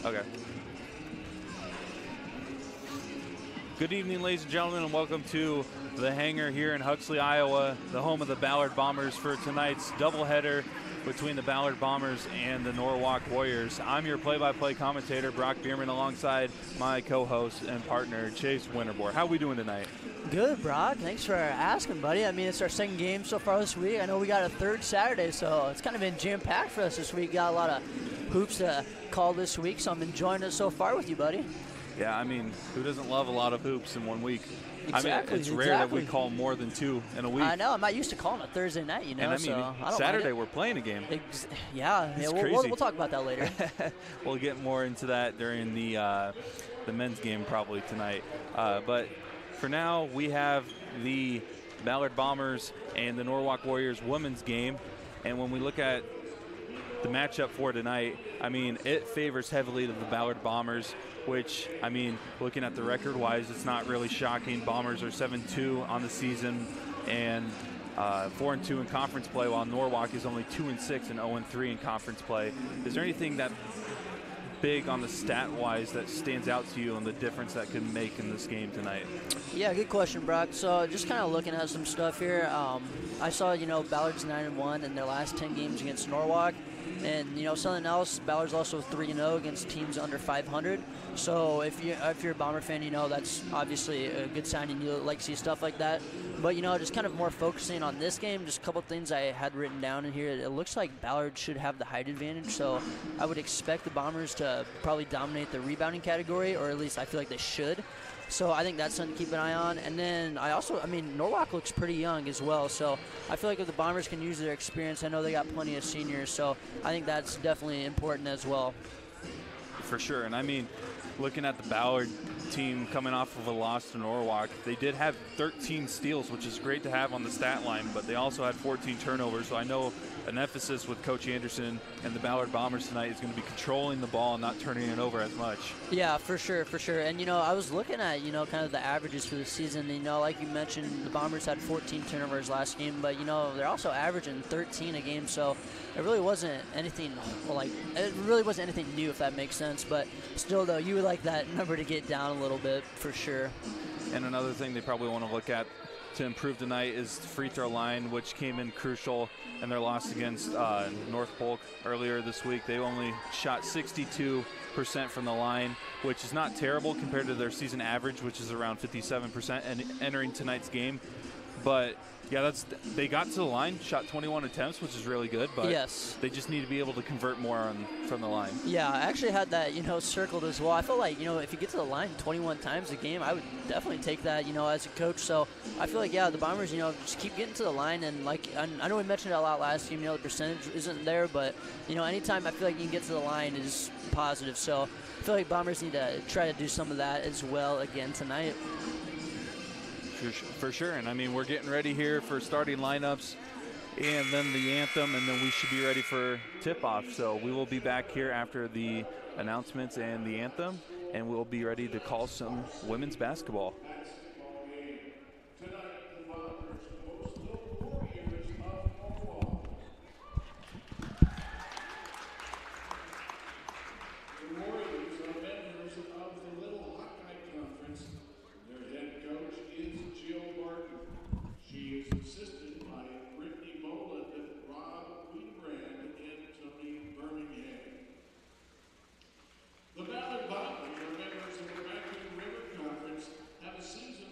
Okay. Good evening, ladies and gentlemen, and welcome to the hangar here in Huxley, Iowa, the home of the Ballard Bombers for tonight's doubleheader between the Ballard Bombers and the Norwalk Warriors. I'm your play-by-play commentator, Brock Bierman, alongside my co-host and partner, Chase Winterbore. How are we doing tonight? Good, Brock. Thanks for asking, buddy. I mean, it's our second game so far this week. I know we got a third Saturday, so it's kind of been jam-packed for us this week. Got a lot of hoops to call this week, so I'm enjoying it so far with you, buddy. Yeah, I mean, who doesn't love a lot of hoops in 1 week? Exactly, I mean, it's rare that we call more than 2 in a week. I know. I'm not used to calling a Thursday night, you know. And I mean, so I don't Saturday mind it. we're playing a game. Yeah, we'll talk about that later. We'll get more into that during the men's game probably tonight. But for now, we have the Ballard Bombers and the Norwalk Warriors women's game. And when we look at the matchup for tonight, I mean, it favors heavily to the Ballard Bombers, which, I mean, looking at the record-wise, it's not really shocking. Bombers are 7-2 on the season and 4-2 in conference play, while Norwalk is only 2-6 and 0-3 in conference play. Is there anything that big on the stat-wise that stands out to you and the difference that can make in this game tonight? Yeah, good question, Brock. So just kind of looking at some stuff here, I saw, you know, Ballard's 9-1 in their last 10 games against Norwalk. And, you know, something else, Ballard's also 3-0 against teams under 500. So if you're a Bomber fan, you know that's obviously a good sign, and you like to see stuff like that. But, you know, just kind of more focusing on this game, just a couple things I had written down in here. It looks like Ballard should have the height advantage, so I would expect the Bombers to probably dominate the rebounding category, or at least I feel like they should. So I think that's something to keep an eye on. And then I mean, Norwalk looks pretty young as well. So I feel like if the Bombers can use their experience, I know they got plenty of seniors. So I think that's definitely important as well. For sure. And I mean, looking at the Ballard team coming off of a loss to Norwalk, they did have 13 steals, which is great to have on the stat line, but they also had 14 turnovers. So I know an emphasis with Coach Anderson and the Ballard Bombers tonight is going to be controlling the ball and not turning it over as much. Yeah, for sure, for sure. And, you know, I was looking at, you know, kind of the averages for the season. You know, like you mentioned, the Bombers had 14 turnovers last game, but, you know, they're also averaging 13 a game. So it really wasn't anything, new, if that makes sense. But still, though, you would like that number to get down a little bit for sure. And another thing they probably want to look at to improve tonight is the free throw line, which came in crucial in their loss against Norwalk earlier this week. They only shot 62% from the line, which is not terrible compared to their season average, which is around 57% and entering tonight's game. But yeah, they got to the line, shot 21 attempts, which is really good, but yes, they just need to be able to convert more from the line. Yeah, I actually had that, you know, circled as well. I feel like, you know, if you get to the line 21 times a game, I would definitely take that, you know, as a coach. So I feel like, yeah, the Bombers, you know, just keep getting to the line. And, like, I know we mentioned it a lot last game, you know, the percentage isn't there, but, you know, anytime I feel like you can get to the line is positive. So I feel like Bombers need to try to do some of that as well again tonight. For sure. And I mean, we're getting ready here for starting lineups and then the anthem, and then we should be ready for tip-off. So we will be back here after the announcements and the anthem, and we'll be ready to call some women's basketball. The Ballard Bombers are members of the Raccoon River Conference, have a season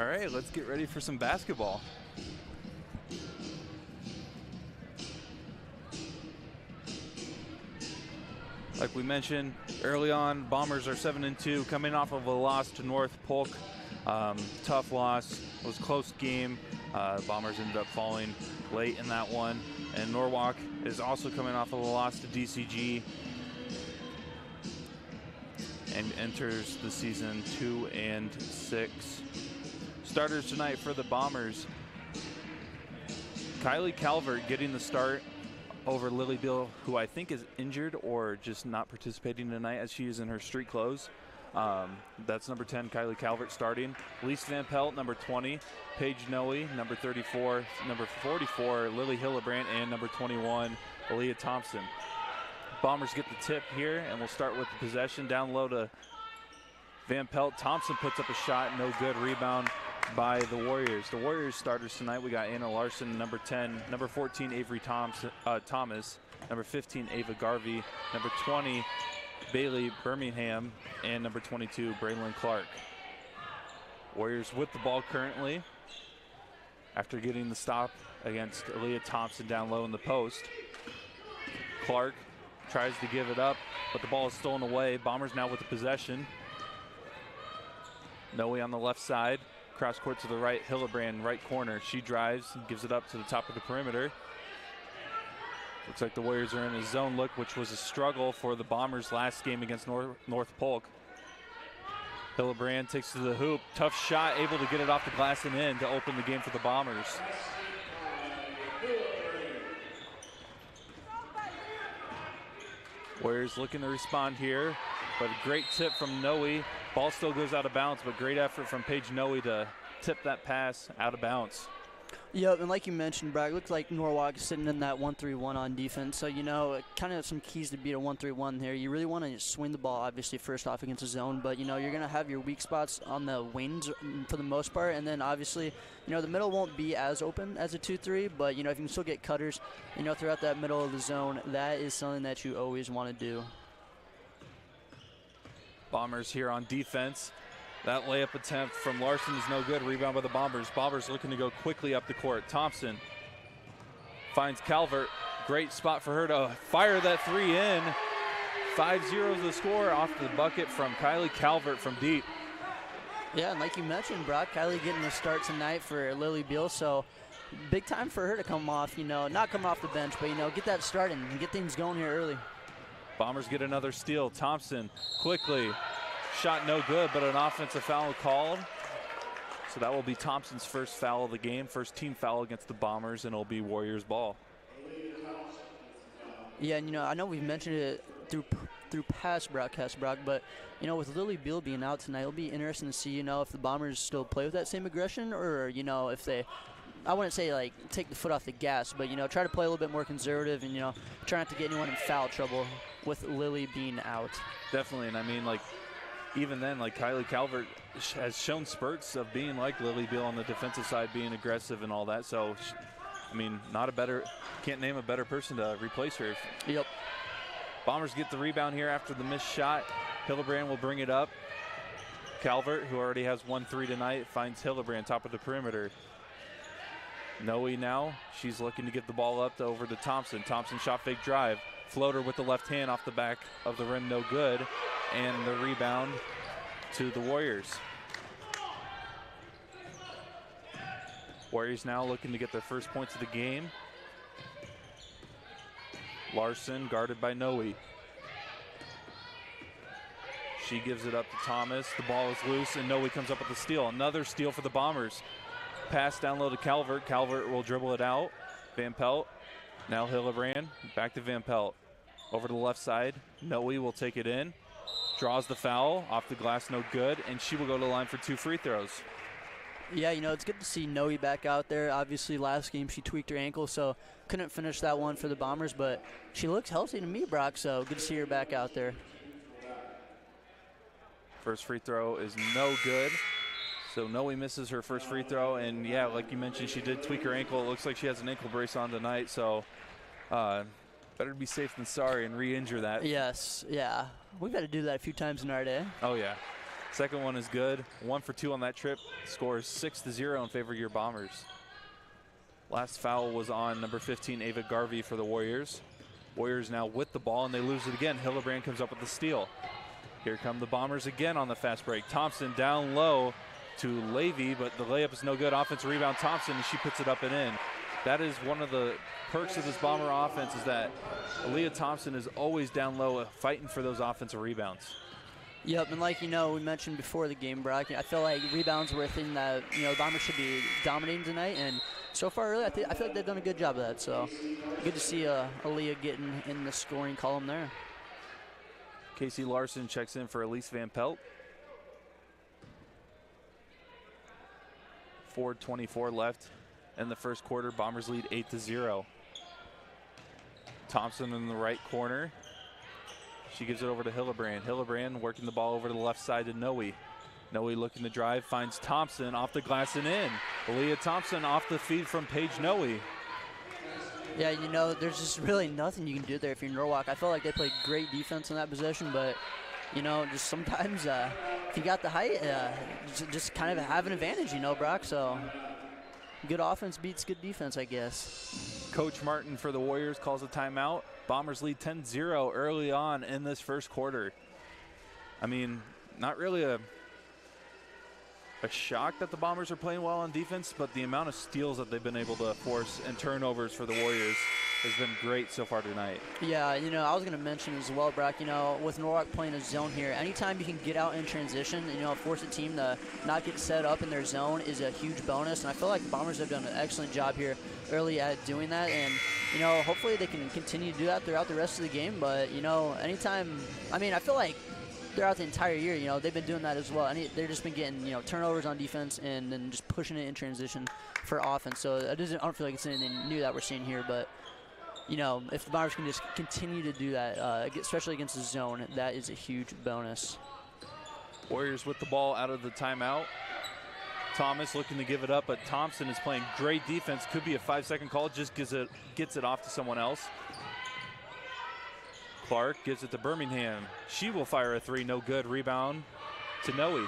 All right, let's get ready for some basketball. Like we mentioned early on, Bombers are 7-2, coming off of a loss to North Polk. Tough loss. It was a close game. Bombers ended up falling late in that one. And Norwalk is also coming off of a loss to DCG and enters the season 2-6. Starters tonight for the Bombers. Kylie Calvert getting the start over Lily Beal, who I think is injured or just not participating tonight as she is in her street clothes. That's number 10, Kylie Calvert starting. Lise Van Pelt, number 20. Paige Noe, number 34. Number 44, Lily Hillebrand, and number 21, Aaliyah Thompson. Bombers get the tip here, and we'll start with the possession. Down low to Van Pelt. Thompson puts up a shot, no good. Rebound by the Warriors. The Warriors starters tonight, we got Anna Larson, number 10. Number 14, Avery Thomas. Number 15, Ava Garvey. Number 20, Bailey Birmingham, and number 22, Braylon Clark. Warriors with the ball currently after getting the stop against Aaliyah Thompson down low in the post. Clark tries to give it up, but the ball is stolen away. Bombers now with the possession. Noe on the left side, cross court to the right, Hillebrand right corner. She drives and gives it up to the top of the perimeter. Looks like the Warriors are in a zone look, which was a struggle for the Bombers last game against North Polk. Hillebrand takes to the hoop. Tough shot, able to get it off the glass and in to open the game for the Bombers. Warriors looking to respond here, but a great tip from Noe. Ball still goes out of bounds, but great effort from Paige Noe to tip that pass out of bounds. Yep, and like you mentioned, Brock, it looks like Norwalk is sitting in that 1-3-1 on defense. So, you know, kind of some keys to beat a 1-3-1 here. You really want to swing the ball, obviously, first off against the zone. But, you know, you're going to have your weak spots on the wings for the most part. And then, obviously, you know, the middle won't be as open as a 2-3. But, you know, if you can still get cutters, you know, throughout that middle of the zone, that is something that you always want to do. Bombers here on defense. That layup attempt from Larson is no good. Rebound by the Bombers. Bombers looking to go quickly up the court. Thompson finds Calvert. Great spot for her to fire that three in. 5-0 is the score off the bucket from Kylie Calvert from deep. Yeah, and like you mentioned, Brock, Kylie getting the start tonight for Lily Beal. So big time for her to come off, you know, not come off the bench, but, you know, get that started and get things going here early. Bombers get another steal. Thompson quickly. Shot no good, but an offensive foul called. So that will be Thompson's first foul of the game, first team foul against the Bombers, and it'll be Warriors ball. Yeah, and, you know, I know we've mentioned it through past broadcasts, Brock, but, you know, with Lily Beal being out tonight, it'll be interesting to see, you know, if the Bombers still play with that same aggression or, you know, if they, I wouldn't say, like, take the foot off the gas, but, you know, try to play a little bit more conservative and, you know, try not to get anyone in foul trouble with Lily being out. Definitely, and I mean, like, even then, like, Kylie Calvert has shown spurts of being like Lily Beal on the defensive side, being aggressive and all that. So, I mean, can't name a better person to replace her. Yep. Bombers get the rebound here after the missed shot. Hillebrand will bring it up. Calvert, who already has 1-3 tonight, finds Hillebrand top of the perimeter. Noe now, she's looking to get the ball up over to Thompson. Thompson shot fake drive. Floater with the left hand off the back of the rim, no good. And the rebound to the Warriors. Warriors now looking to get their first points of the game. Larson guarded by Noe. She gives it up to Thomas. The ball is loose and Noe comes up with the steal. Another steal for the Bombers. Pass down low to Calvert. Calvert will dribble it out. Van Pelt. Now Hillebrand. Back to Van Pelt. Over to the left side. Noe will take it in. Draws the foul. Off the glass, no good. And she will go to the line for 2 free throws. Yeah, you know, it's good to see Noe back out there. Obviously, last game she tweaked her ankle, so couldn't finish that one for the Bombers. But she looks healthy to me, Brock, so good to see her back out there. First free throw is no good. So Noe misses her first free throw. And, yeah, like you mentioned, she did tweak her ankle. It looks like she has an ankle brace on tonight. So better be safe than sorry and re-injure that. Yes, yeah. We've had to do that a few times in our day. Oh, yeah. Second one is good. 1 for 2 on that trip. Score is 6-0 in favor of your Bombers. Last foul was on number 15, Ava Garvey for the Warriors. Warriors now with the ball, and they lose it again. Hillebrand comes up with the steal. Here come the Bombers again on the fast break. Thompson down low to Levy, but the layup is no good. Offensive rebound, Thompson, and she puts it up and in. That is one of the perks of this Bomber offense, is that Aaliyah Thompson is always down low fighting for those offensive rebounds. Yep, and like we mentioned before the game, Brock, I feel like rebounds were a thing that the Bombers should be dominating tonight, and so far really, I feel like they've done a good job of that. So good to see Aaliyah getting in the scoring column there. Casey Larson checks in for Elise Van Pelt. 4:24 left in the first quarter. Bombers lead 8-0. Thompson in the right corner. She gives it over to Hillebrand. Hillebrand working the ball over to the left side to Noe. Noe looking to drive, finds Thompson off the glass and in. Aaliyah Thompson off the feed from Paige Noe. Yeah, there's just really nothing you can do there if you're Norwalk. I felt like they played great defense in that possession, but, just sometimes if you got the height, just kind of have an advantage, Brock. So good offense beats good defense, I guess. Coach Martin for the Warriors calls a timeout. Bombers lead 10-0 early on in this first quarter. I mean, not really a shock that the Bombers are playing well on defense, but the amount of steals that they've been able to force and turnovers for the Warriors has been great so far tonight. Yeah, I was going to mention as well, Brock, with Norwalk playing a zone here, anytime you can get out in transition, force a team to not get set up in their zone is a huge bonus, and I feel like the Bombers have done an excellent job here early at doing that, and hopefully they can continue to do that throughout the rest of the game. But anytime, I feel like throughout the entire year, they've been doing that as well. They've just been getting turnovers on defense and then just pushing it in transition for offense. So I don't feel like it's anything new that we're seeing here, but if the Bombers can just continue to do that, especially against the zone, that is a huge bonus. Warriors with the ball out of the timeout. Thomas looking to give it up, but Thompson is playing great defense. Could be a 5-second call, just gets it off to someone else. Clark gives it to Birmingham. She will fire a three, no good. Rebound to Noe.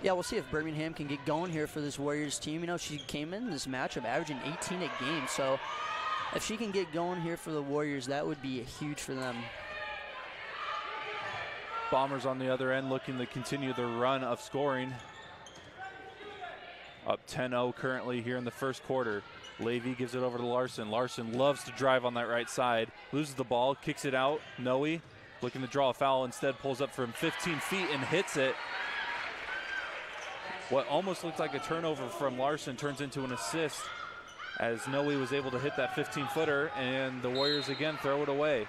Yeah, we'll see if Birmingham can get going here for this Warriors team. She came in this matchup averaging 18 a game, so if she can get going here for the Warriors, that would be huge for them. Bombers on the other end looking to continue the run of scoring. Up 10-0 currently here in the first quarter. Levy gives it over to Larson. Larson loves to drive on that right side. Loses the ball, kicks it out. Noe looking to draw a foul, instead pulls up from 15 feet and hits it. What almost looked like a turnover from Larson turns into an assist as Noe was able to hit that 15-footer, and the Warriors again throw it away.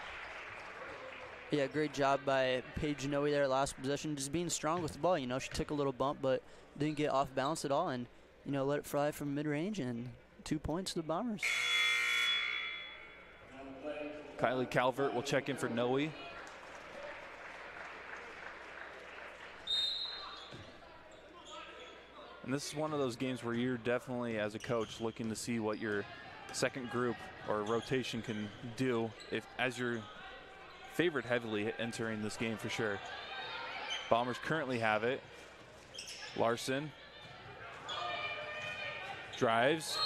Yeah, great job by Paige Noe there last possession, just being strong with the ball. She took a little bump but didn't get off balance at all, and let it fly from mid-range, and 2 points to the Bombers. Kylie Calvert will check in for Noe. And this is one of those games where you're definitely, as a coach, looking to see what your second group or rotation can do as your favorite heavily entering this game for sure. Bombers currently have it. Larson drives,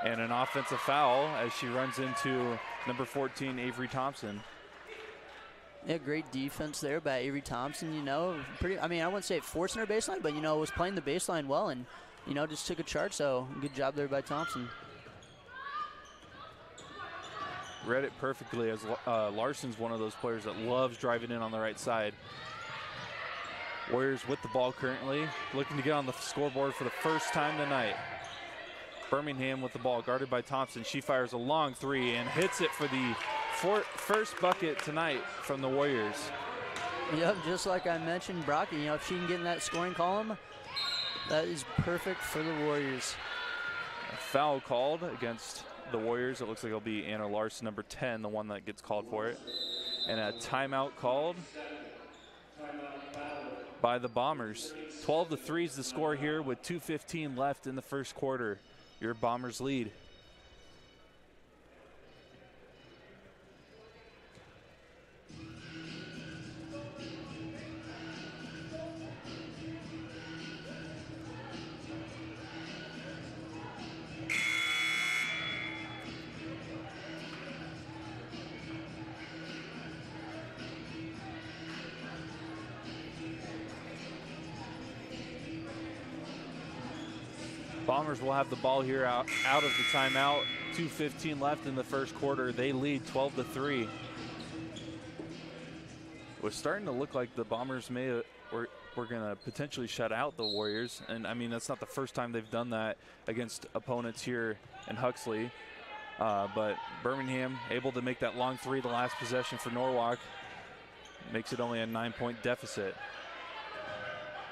and an offensive foul as she runs into number 14, Avery Thompson. Yeah, great defense there by Avery Thompson. I wouldn't say forcing her baseline, but was playing the baseline well, and just took a charge. So good job there by Thompson. Read it perfectly, as Larson's one of those players that loves driving in on the right side. Warriors with the ball currently, looking to get on the scoreboard for the first time tonight. Birmingham with the ball, guarded by Thompson. She fires a long three and hits it for the first bucket tonight from the Warriors. Yep, just like I mentioned, Brock, if she can get in that scoring column, that is perfect for the Warriors. A foul called against the Warriors. It looks like it'll be Anna Larson, number 10, the one that gets called for it. And a timeout called by the Bombers. 12-3 is the score here with 2:15 left in the first quarter. Your Bombers lead. Bombers will have the ball here out of the timeout. 2:15 left in the first quarter. They lead 12-3. It was starting to look like the Bombers were going to potentially shut out the Warriors. And, I mean, that's not the first time they've done that against opponents here in Huxley. But Birmingham able to make that long three the last possession for Norwalk. Makes it only a 9-point deficit.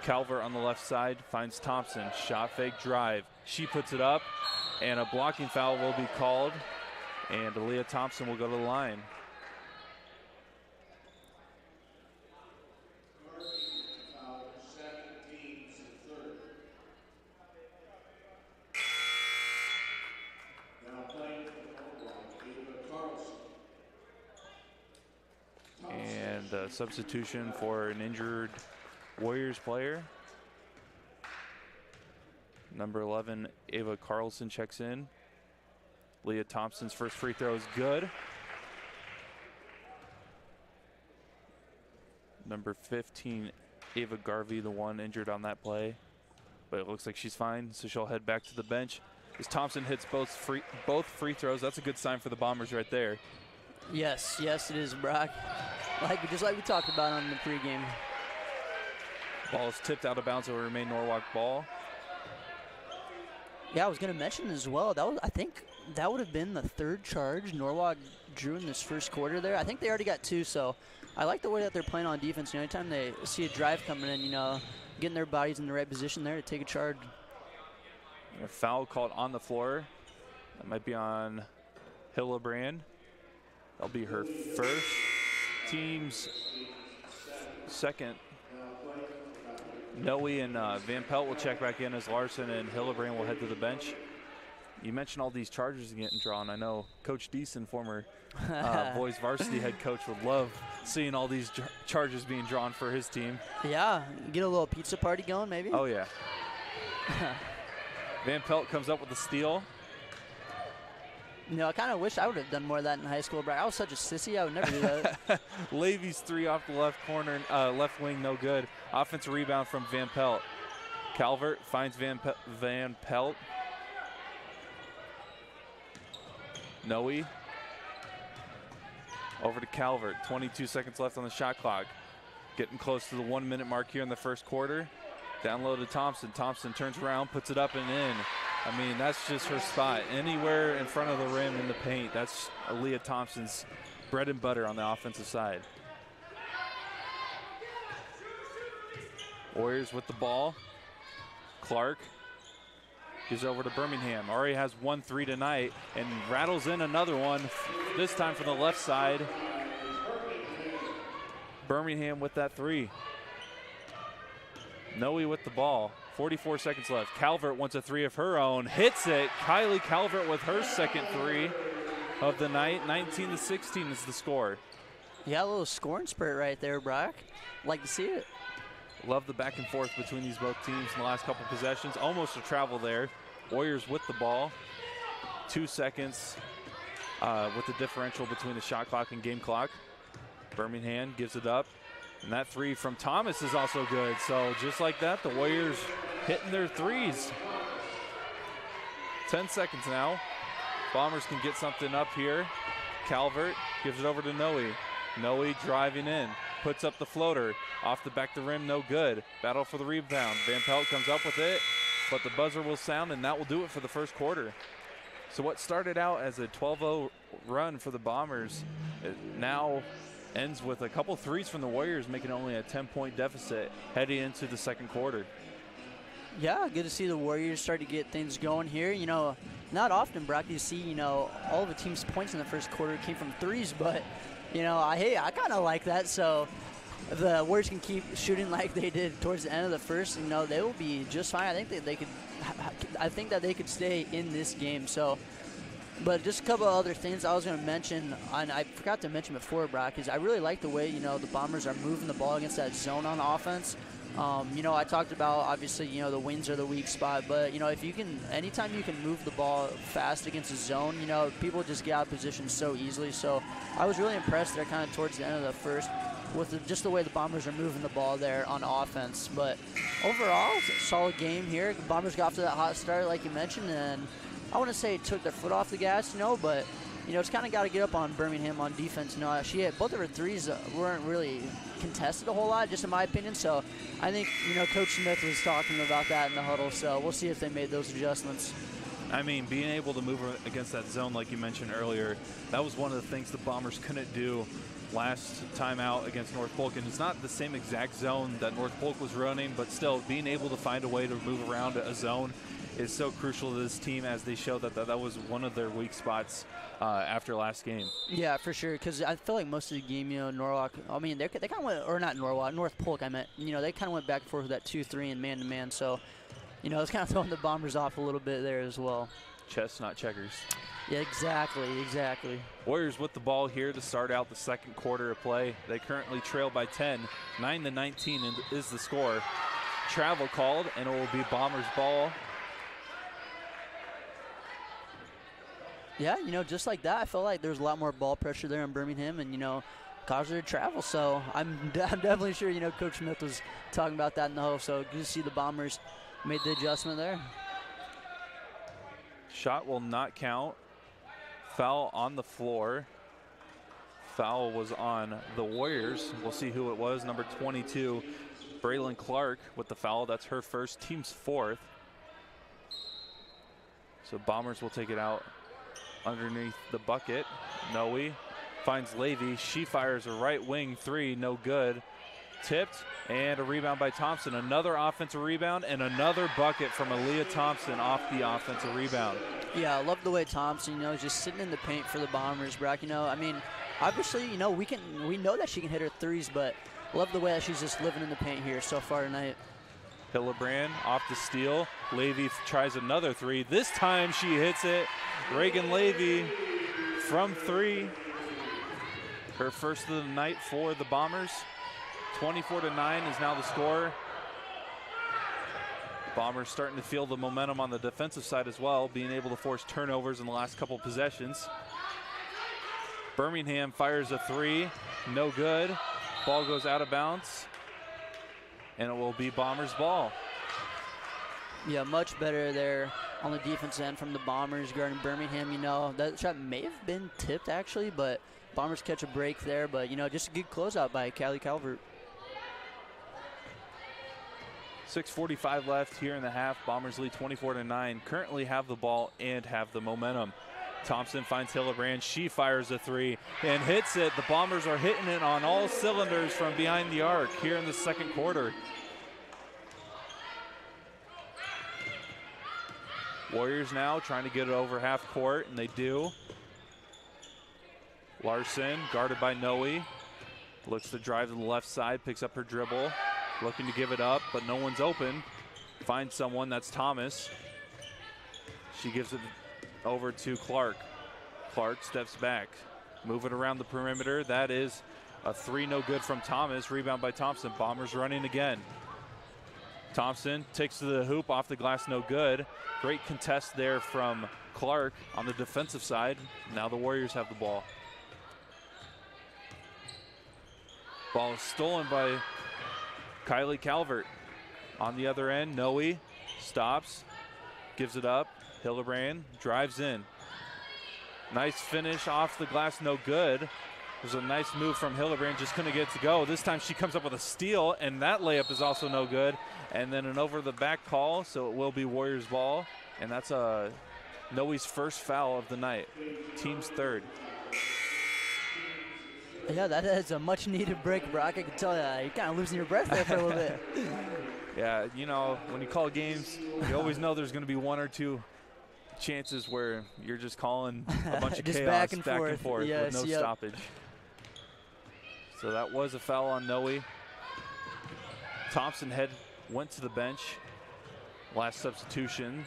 Calvert on the left side finds Thompson. Shot fake drive. She puts it up, and a blocking foul will be called, and Aaliyah Thompson will go to the line. And a substitution for an injured Warriors player. Number 11, Ava Carlson checks in. Leah Thompson's first free throw is good. Number 15, Ava Garvey, the one injured on that play. But it looks like she's fine, so she'll head back to the bench. As Thompson hits both free throws, that's a good sign for the Bombers right there. Yes, it is, Brock. Just like we talked about on the pregame. Ball is tipped out of bounds. It will remain Norwalk ball. Yeah, I was going to mention as well. I think that would have been the third charge Norwalk drew in this first quarter there. I think they already got two, so I like the way that they're playing on defense. Anytime they see a drive coming in, getting their bodies in the right position there to take a charge. A foul called on the floor. That might be on Hillebrand. That'll be her first. Team's second. Noe and Van Pelt will check back in as Larson and Hillebrand will head to the bench. You mentioned all these charges getting drawn. I know Coach Deason, former boys varsity head coach, would love seeing all these charges being drawn for his team. Yeah, get a little pizza party going maybe. Oh, yeah. Van Pelt comes up with the steal. I kind of wish I would have done more of that in high school, but I was such a sissy, I would never do that. Levy's three off the left corner, left wing, no good. Offensive rebound from Van Pelt. Calvert finds Van Pelt. Noe. Over to Calvert. 22 seconds left on the shot clock. Getting close to the 1 minute mark here in the first quarter. Down low to Thompson. Thompson turns around, puts it up and in. I mean, that's just her spot. Anywhere in front of the rim in the paint, that's Aaliyah Thompson's bread and butter on the offensive side. Warriors with the ball. Clark gives over to Birmingham. Already has 1-3 tonight and rattles in another one, this time from the left side. Birmingham with that three. Noe with the ball. 44 seconds left. Calvert wants a three of her own. Hits it. Kylie Calvert with her second three of the night. 19-16 is the score. Yeah, a little scoring spurt right there, Brock. Like to see it. Love the back and forth between these both teams in the last couple possessions. Almost a travel there. Warriors with the ball. 2 seconds with the differential between the shot clock and game clock. Birmingham gives it up. And that three from Thomas is also good. So just like that, the Warriors hitting their threes. 10 seconds now. Bombers can get something up here. Calvert gives it over to Noe. Noe driving in. Puts up the floater. Off the back of the rim, no good. Battle for the rebound. Van Pelt comes up with it, but the buzzer will sound, and that will do it for the first quarter. So what started out as a 12-0 run for the Bombers, it now ends with a couple threes from the Warriors, making only a 10-point deficit heading into the second quarter. Yeah, good to see the Warriors start to get things going here. Not often, Brock, you see, all of the team's points in the first quarter came from threes, but, I kind of like that. So the Warriors can keep shooting like they did towards the end of the first, they will be just fine. I think that they could stay in this game. So, but just a couple of other things I was going to mention, and I forgot to mention before, Brock, is I really like the way, the Bombers are moving the ball against that zone on offense. I talked about, obviously, the wings are the weak spot, but, anytime you can move the ball fast against a zone, people just get out of position so easily. So I was really impressed there kind of towards the end of the first. with just the way the Bombers are moving the ball there on offense. But overall, it's a solid game here. The Bombers got off to that hot start, like you mentioned, and I wouldn't say it took their foot off the gas, but it's kind of got to get up on Birmingham on defense. She hit both of her threes weren't really contested a whole lot, just in my opinion. So I think, Coach Smith was talking about that in the huddle. So we'll see if they made those adjustments. I mean, being able to move against that zone, like you mentioned earlier, that was one of the things the Bombers couldn't do last time out against North Polk. And it's not the same exact zone that North Polk was running, but still being able to find a way to move around a zone is so crucial to this team, as they showed that was one of their weak spots after last game. Yeah, for sure, because I feel like most of the game, Norwalk, I mean, they kind of went, or not Norwalk, North Polk, I meant, they kind of went back and forth with that 2-3 and man-to-man. So, it's kind of throwing the Bombers off a little bit there as well. Chess, not checkers. Yeah, exactly. Warriors with the ball here to start out the second quarter of play. They currently trail by 10, 9-19 is the score. Travel called, and it will be Bombers ball. Yeah, just like that, I felt like there was a lot more ball pressure there in Birmingham, and, caused her to travel. So I'm definitely sure, Coach Smith was talking about that in the huddle. So good to see the Bombers made the adjustment there. Shot will not count. Foul on the floor. Foul was on the Warriors. We'll see who it was. Number 22, Braylon Clark with the foul. That's her first, team's fourth. So Bombers will take it out underneath the bucket. Noe finds Levy. She fires a right wing three, no good. Tipped, and a rebound by Thompson. Another offensive rebound and another bucket from Aaliyah Thompson off the offensive rebound. Yeah, I love the way Thompson, is just sitting in the paint for the Bombers, Brock. I mean, obviously, we know that she can hit her threes, but love the way that she's just living in the paint here so far tonight. Hillebrand off the steal. Levy tries another three. This time she hits it. Reagan Levy from three. Her first of the night for the Bombers. 24-9 is now the score. Bombers starting to feel the momentum on the defensive side as well, being able to force turnovers in the last couple possessions. Birmingham fires a three, no good. Ball goes out of bounds, and it will be Bombers ball. Yeah, much better there on the defense end from the Bombers guarding Birmingham. That shot may have been tipped actually, but Bombers catch a break there. But, just a good closeout by Callie Calvert. 6:45 left here in the half. Bombers lead 24-9. Currently have the ball and have the momentum. Thompson finds Hillebrand. She fires a three and hits it. The Bombers are hitting it on all cylinders from behind the arc here in the second quarter. Warriors now trying to get it over half court, and they do. Larson guarded by Noe. Looks to drive to the left side, picks up her dribble. Looking to give it up, but no one's open. Finds someone, that's Thomas. She gives it over to Clark. Clark steps back. Move it around the perimeter. That is a three, no good from Thomas. Rebound by Thompson. Bombers running again. Thompson takes to the hoop, off the glass, no good. Great contest there from Clark on the defensive side. Now the Warriors have the ball. Ball is stolen by Kylie Calvert. On the other end, Noe stops, gives it up. Hillebrand drives in. Nice finish off the glass, no good. There's a nice move from Hillebrand, just couldn't get it to go. This time she comes up with a steal, and that layup is also no good. And then an over-the-back call, so it will be Warriors ball. And that's Noe's first foul of the night, team's third. Yeah, that is a much-needed break, Brock. I can tell you, you're kind of losing your breath there for a little bit. Yeah, when you call games, you always know there's going to be one or two chances where you're just calling a bunch of just chaos back and forth yes, with no stoppage. So that was a foul on Noe. Thompson went to the bench. Last substitution.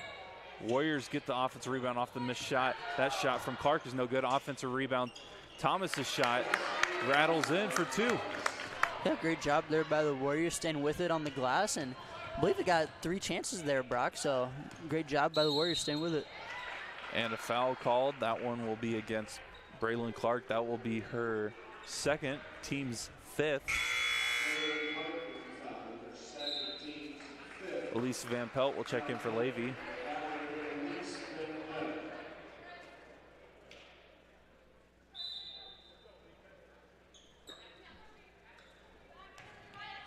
Warriors get the offensive rebound off the missed shot. That shot from Clark is no good. Offensive rebound. Thomas's shot rattles in for two. Yeah, great job there by the Warriors staying with it on the glass, and I believe they got 3 chances there, Brock, so great job by the Warriors staying with it. And a foul called. That one will be against Braylon Clark. That will be her second, team's 5th. Elise Van Pelt will check in for Levy.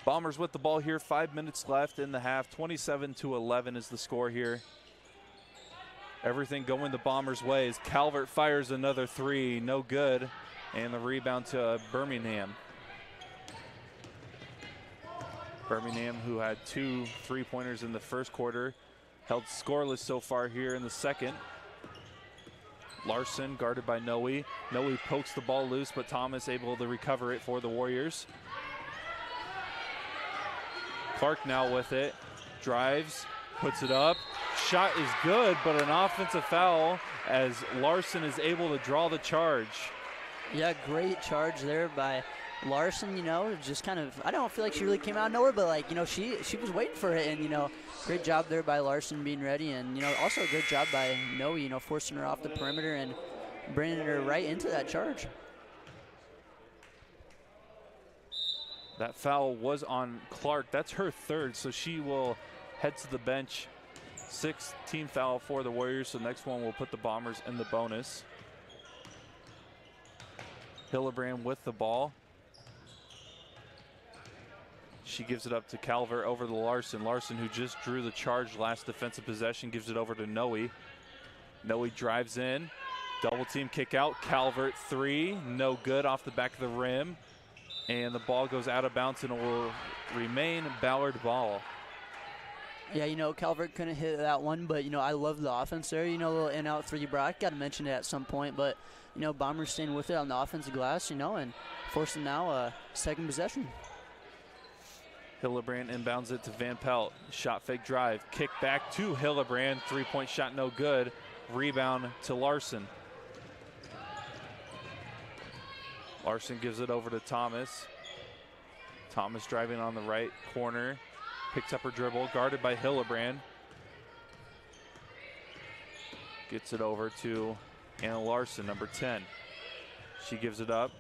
Bombers with the ball here, 5 minutes left in the half. 27-11 is the score here. Everything going the Bombers' way as Calvert fires another three, no good. And the rebound to Birmingham. Birmingham, who had 2 3-pointers in the first quarter, held scoreless so far here in the second. Larson guarded by Noe. Noe pokes the ball loose, but Thomas able to recover it for the Warriors. Clark now with it, drives, puts it up. Shot is good, but an offensive foul as Larson is able to draw the charge. Yeah, great charge there by Larson, you know, just kind of, I don't feel like she really came out of nowhere, but like, you know, she was waiting for it, and, you know, great job there by Larson being ready, and, you know, also a good job by Noe, you know, forcing her off the perimeter and bringing her right into that charge. That foul was on Clark. That's her third, so she will head to the bench. 6th team foul for the Warriors, so next one will put the Bombers in the bonus. Hillebrand with the ball. She gives it up to Calvert over to Larson. Larson, who just drew the charge last defensive possession, gives it over to Noe. Noe drives in. Double team kick out. Calvert three. No good off the back of the rim. And the ball goes out of bounds and it will remain Ballard ball. Yeah, you know, Calvert couldn't hit that one, but, you know, I love the offense there. You know, a little in-out three, Brock. Got to mention it at some point, but, you know, Bombers staying with it on the offensive glass, you know, and forcing now a second possession. Hillebrand inbounds it to Van Pelt. Shot fake drive. Kick back to Hillebrand. Three-point shot no good. Rebound to Larson. Larson gives it over to Thomas. Thomas driving on the right corner. Picks up her dribble, guarded by Hillebrand. Gets it over to Anna Larson, number 10. She gives it up.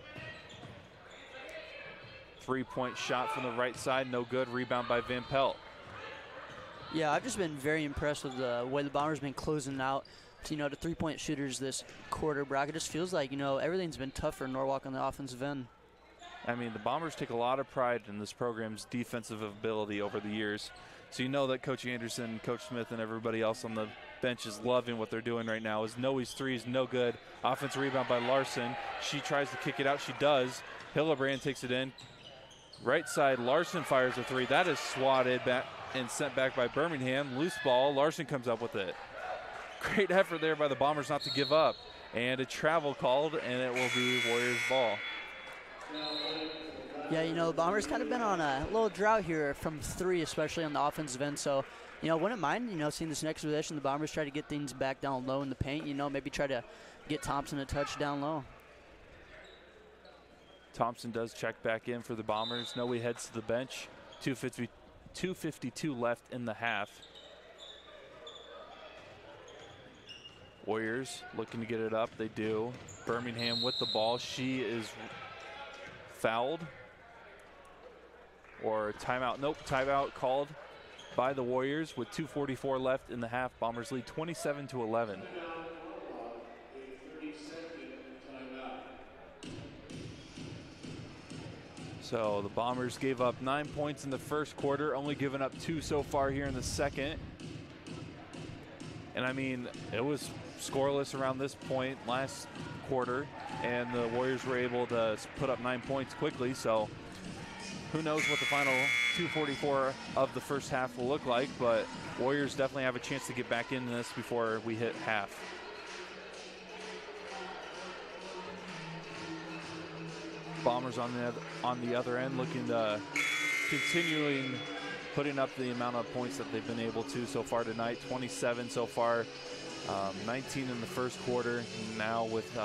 Three-point shot from the right side, no good. Rebound by Van Pelt. Yeah, I've just been very impressed with the way the Bombers been closing out, to, you know, the three-point shooters this quarter, Brock. It just feels like, you know, everything's been tough for Norwalk on the offensive end. I mean, the Bombers take a lot of pride in this program's defensive ability over the years. So you know that Coach Anderson, Coach Smith, and everybody else on the bench is loving what they're doing right now. As Noe's three is no good. Offensive rebound by Larson. She tries to kick it out. She does. Hillebrand takes it in. Right side, Larson fires a three. That is swatted back and sent back by Birmingham. Loose ball. Larson comes up with it. Great effort there by the Bombers not to give up. And a travel called, and it will be Warriors ball. Yeah, you know, the Bombers kind of been on a little drought here from three, especially on the offensive end. So, you know, wouldn't mind, you know, seeing this next possession, the Bombers try to get things back down low in the paint, you know, maybe try to get Thompson a touch down low. Thompson does check back in for the Bombers. Noe heads to the bench. 2:52 left in the half. Warriors looking to get it up. They do. Birmingham with the ball. She is fouled. Or timeout. Nope, timeout called by the Warriors with 2:44 left in the half. Bombers lead 27-11. So the Bombers gave up 9 points in the first quarter, only giving up 2 so far here in the second. And I mean, it was scoreless around this point last quarter, and the Warriors were able to put up 9 points quickly. So who knows what the final 2:44 of the first half will look like, but Warriors definitely have a chance to get back in this before we hit half. Bombers on the other end looking to continuing putting up the amount of points that they've been able to so far tonight. 27 so far, 19 in the first quarter, now with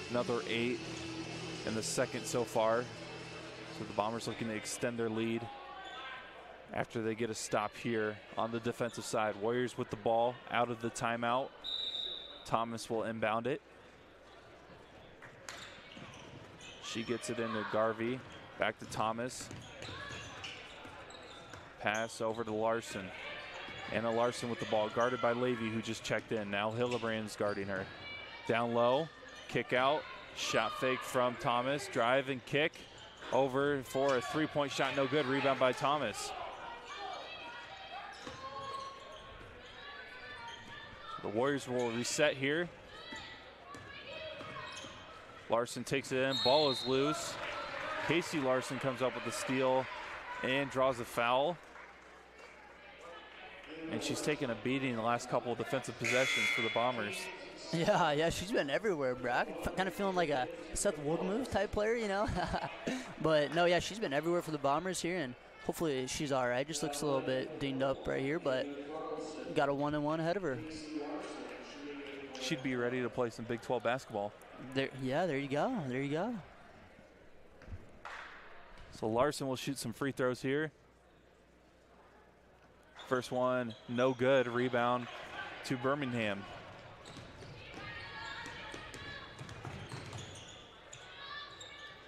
another 8 in the second so far. So the Bombers looking to extend their lead after they get a stop here on the defensive side. Warriors with the ball out of the timeout. Thomas will inbound it. She gets it into Garvey. Back to Thomas. Pass over to Larson. Anna Larson with the ball, guarded by Levy, who just checked in. Now Hillebrand's guarding her. Down low, kick out, shot fake from Thomas, drive and kick. Over for a three-point shot, no good. Rebound by Thomas. The Warriors will reset here. Larson takes it in, ball is loose. Casey Larson comes up with the steal and draws a foul. And she's taken a beating the last couple of defensive possessions for the Bombers. Yeah, she's been everywhere, Brock. Kind of feeling like a Seth Woolgamove type player, you know? But no, yeah, she's been everywhere for the Bombers here, and hopefully she's all right. Just looks a little bit dinged up right here, but got a 1-1 ahead of her. She'd be ready to play some Big 12 basketball. There you go. So Larson will shoot some free throws here. First one, no good. Rebound to Birmingham.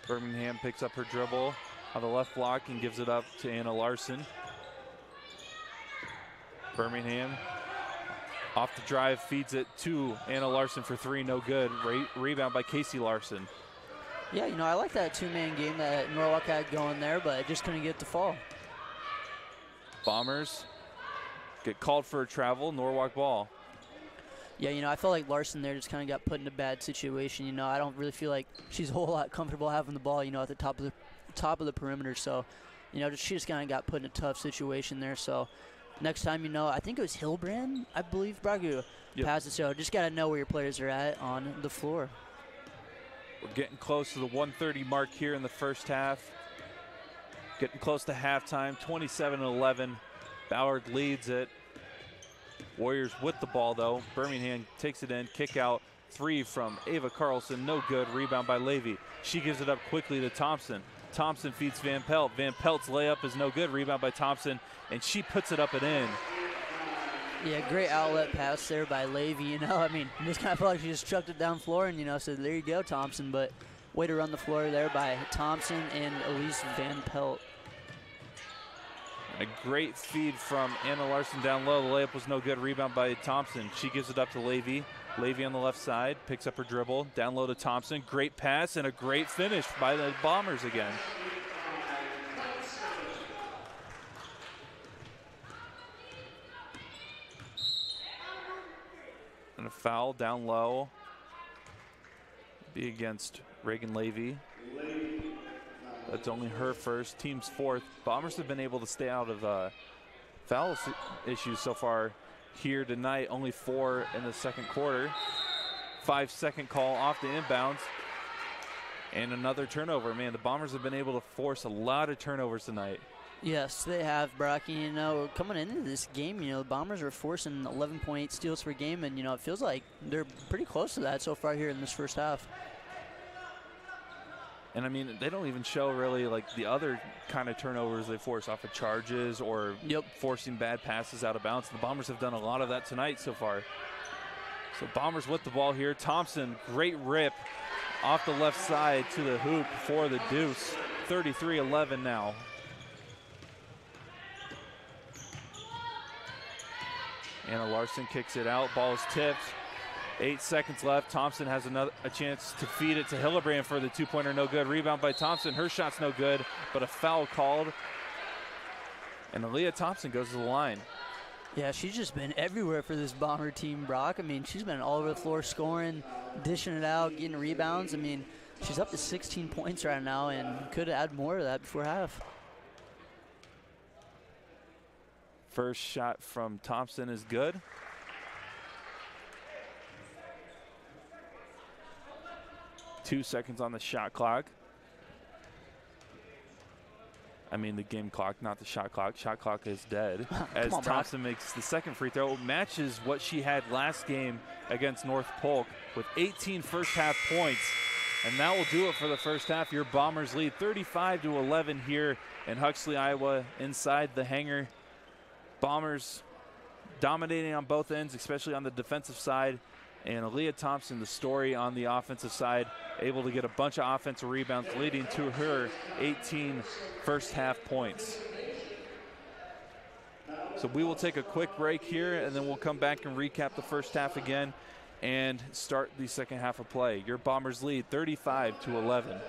Birmingham picks up her dribble on the left block and gives it up to Anna Larson. Birmingham off the drive, feeds it to Anna Larson for three, no good. Rebound by Casey Larson. Yeah, you know, I like that two-man game that Norwalk had going there, but just couldn't get it to fall. Bombers get called for a travel, Norwalk ball. Yeah, you know, I felt like Larson there just kind of got put in a bad situation. You know, I don't really feel like she's a whole lot comfortable having the ball, you know, at the top of the perimeter. So, you know, she just kind of got put in a tough situation there. So, next time, you know, I think it was Hillebrand, I believe, Bragu passed it. So, just got to know where your players are at on the floor. We're getting close to the 1:30 mark here in the first half. Getting close to halftime, 27-11. Ballard leads it. Warriors with the ball, though. Birmingham takes it in, kick out. Three from Ava Carlson, no good. Rebound by Levy. She gives it up quickly to Thompson. Thompson feeds Van Pelt. Van Pelt's layup is no good. Rebound by Thompson, and she puts it up and in. Yeah, great outlet pass there by Levy. You know, I mean, just kind of felt like she just chucked it down floor and, you know, said, there you go, Thompson. But way to run the floor there by Thompson and Elise Van Pelt. A great feed from Anna Larson down low. The layup was no good. Rebound by Thompson. She gives it up to Levy. Levy on the left side picks up her dribble. Down low to Thompson. Great pass and a great finish by the Bombers again. And a foul down low. Be against Reagan Levy. That's only her first, team's fourth. Bombers have been able to stay out of foul issues so far here tonight. Only 4 in the second quarter. 5-second call off the inbounds. And another turnover. Man, the Bombers have been able to force a lot of turnovers tonight. Yes, they have, Brocky. You know, coming into this game, you know, the Bombers are forcing 11.8 steals per game, and, you know, it feels like they're pretty close to that so far here in this first half. And, I mean, they don't even show really, like, the other kind of turnovers they force off of charges or forcing bad passes out of bounds. The Bombers have done a lot of that tonight so far. So Bombers with the ball here. Thompson, great rip off the left side to the hoop for the deuce. 33-11 now. Anna Larson kicks it out. Ball is tipped. 8 seconds left. Thompson has a chance to feed it to Hillebrand for the two-pointer. No good. Rebound by Thompson. Her shot's no good, but a foul called. And Aaliyah Thompson goes to the line. Yeah, she's just been everywhere for this Bomber team, Brock. I mean, she's been all over the floor scoring, dishing it out, getting rebounds. I mean, she's up to 16 points right now and could add more to that before half. First shot from Thompson is good. Two seconds on the shot clock. I mean the game clock, not the shot clock. Shot clock is dead. As Thompson makes the second free throw, matches what she had last game against North Polk with 18 first half points. And that will do it for the first half. Your Bombers lead 35-11 here in Huxley, Iowa, inside the hangar. Bombers dominating on both ends, especially on the defensive side. And Aaliyah Thompson, the story on the offensive side, able to get a bunch of offensive rebounds, leading to her 18 first half points. So we will take a quick break here, and then we'll come back and recap the first half again and start the second half of play. Your Bombers lead 35-11.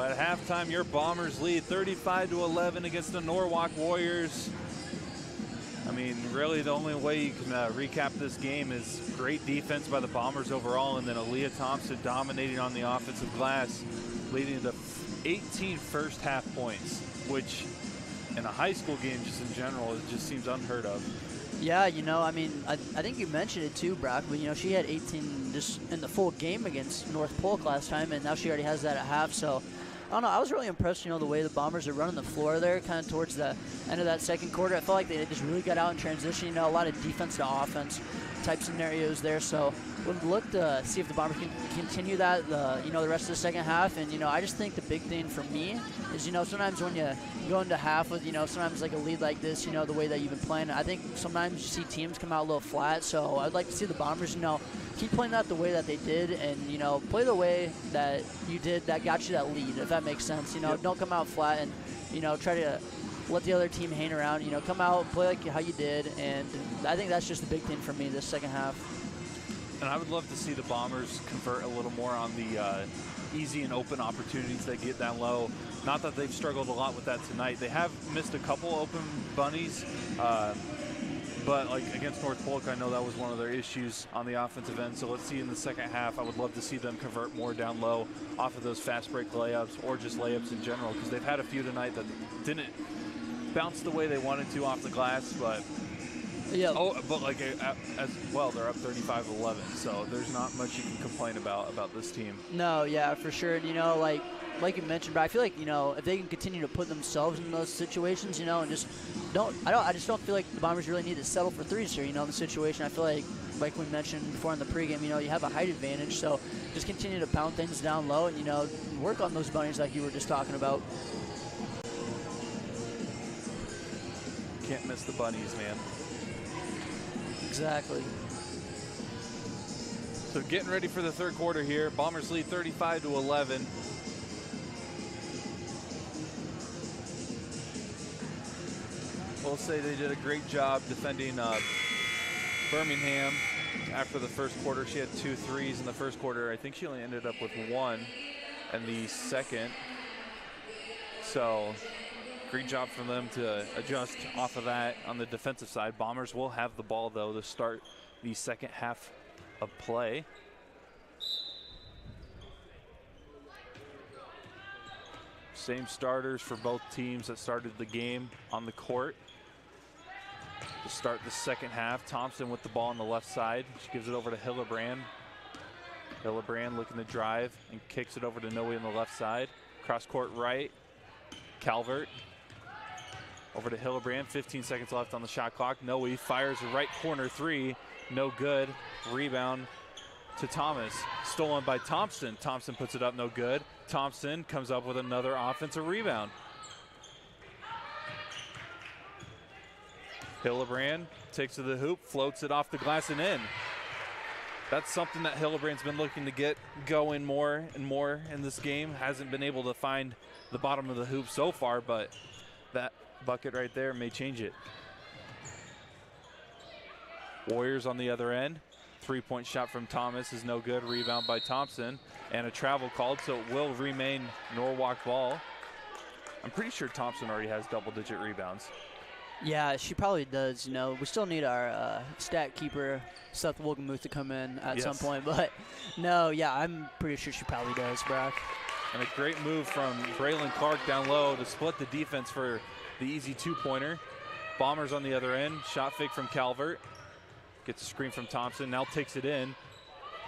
So at halftime, your Bombers lead 35-11 against the Norwalk Warriors. I mean, really the only way you can recap this game is great defense by the Bombers overall, and then Aaliyah Thompson dominating on the offensive glass, leading to 18 first half points, which in a high school game just in general, it just seems unheard of. Yeah, you know, I mean, I think you mentioned it too, Brock, but, you know, she had 18 just in the full game against North Polk last time, and now she already has that at half. So, I don't know, I was really impressed, you know, the way the Bombers are running the floor there kind of towards the end of that second quarter. I felt like they just really got out in transition, you know, a lot of defense to offense type scenarios there. So, would look to see if the Bombers can continue that, you know, the rest of the second half. And, you know, I just think the big thing for me is, you know, sometimes when you go into half with, you know, sometimes like a lead like this, you know, the way that you've been playing, I think sometimes you see teams come out a little flat. So I'd like to see the Bombers, you know, keep playing that the way that they did, and, you know, play the way that you did that got you that lead, if that makes sense. You know, Yep. Don't come out flat and, you know, try to let the other team hang around. You know, come out, play like how you did, and I think that's just the big thing for me this second half. And I would love to see the Bombers convert a little more on the easy and open opportunities they get down low. Not that they've struggled a lot with that tonight. They have missed a couple open bunnies, but like against North Polk, I know that was one of their issues on the offensive end. So let's see in the second half. I would love to see them convert more down low off of those fast break layups or just layups in general, because they've had a few tonight that didn't bounce the way they wanted to off the glass, but Yeah. but like as well, they're up 35-11, so there's not much you can complain about this team. No, yeah, for sure. And, you know, like you mentioned, but I feel like, you know, if they can continue to put themselves in those situations, you know, and just I just don't feel like the Bombers really need to settle for threes here, you know, in the situation. I feel like we mentioned before in the pregame, you know, you have a height advantage, so just continue to pound things down low and, you know, work on those bunnies like you were just talking about. Can't miss the bunnies, man. Exactly. So getting ready for the third quarter here. Bombers lead 35-11. We'll say they did a great job defending Birmingham after the first quarter. She had 2 threes in the first quarter. I think she only ended up with 1 in the second. So great job from them to adjust off of that on the defensive side. Bombers will have the ball, though, to start the second half of play. Same starters for both teams that started the game on the court to start the second half. Thompson with the ball on the left side. She gives it over to Hillebrand. Hillebrand looking to drive and kicks it over to Noe on the left side. Cross court right. Calvert over to Hillebrand. 15 seconds left on the shot clock. Noe fires a right corner 3. No good. Rebound to Thomas. Stolen by Thompson. Thompson puts it up, no good. Thompson comes up with another offensive rebound. Hillebrand takes to the hoop, floats it off the glass and in. That's something that Hillebrand's been looking to get going more and more in this game. Hasn't been able to find the bottom of the hoop so far, but that bucket right there may change it. Warriors on the other end. 3-point shot from Thomas is no good. Rebound by Thompson. And a travel called, so it will remain Norwalk ball. I'm pretty sure Thompson already has double-digit rebounds. Yeah, she probably does. You know, we still need our stat keeper, Seth Wolgemuth, to come in at some point. But, no, yeah, I'm pretty sure she probably does, Brock. And a great move from Braylon Clark down low to split the defense for the easy 2-pointer. Bombers on the other end. Shot fake from Calvert. Gets a screen from Thompson. Now takes it in.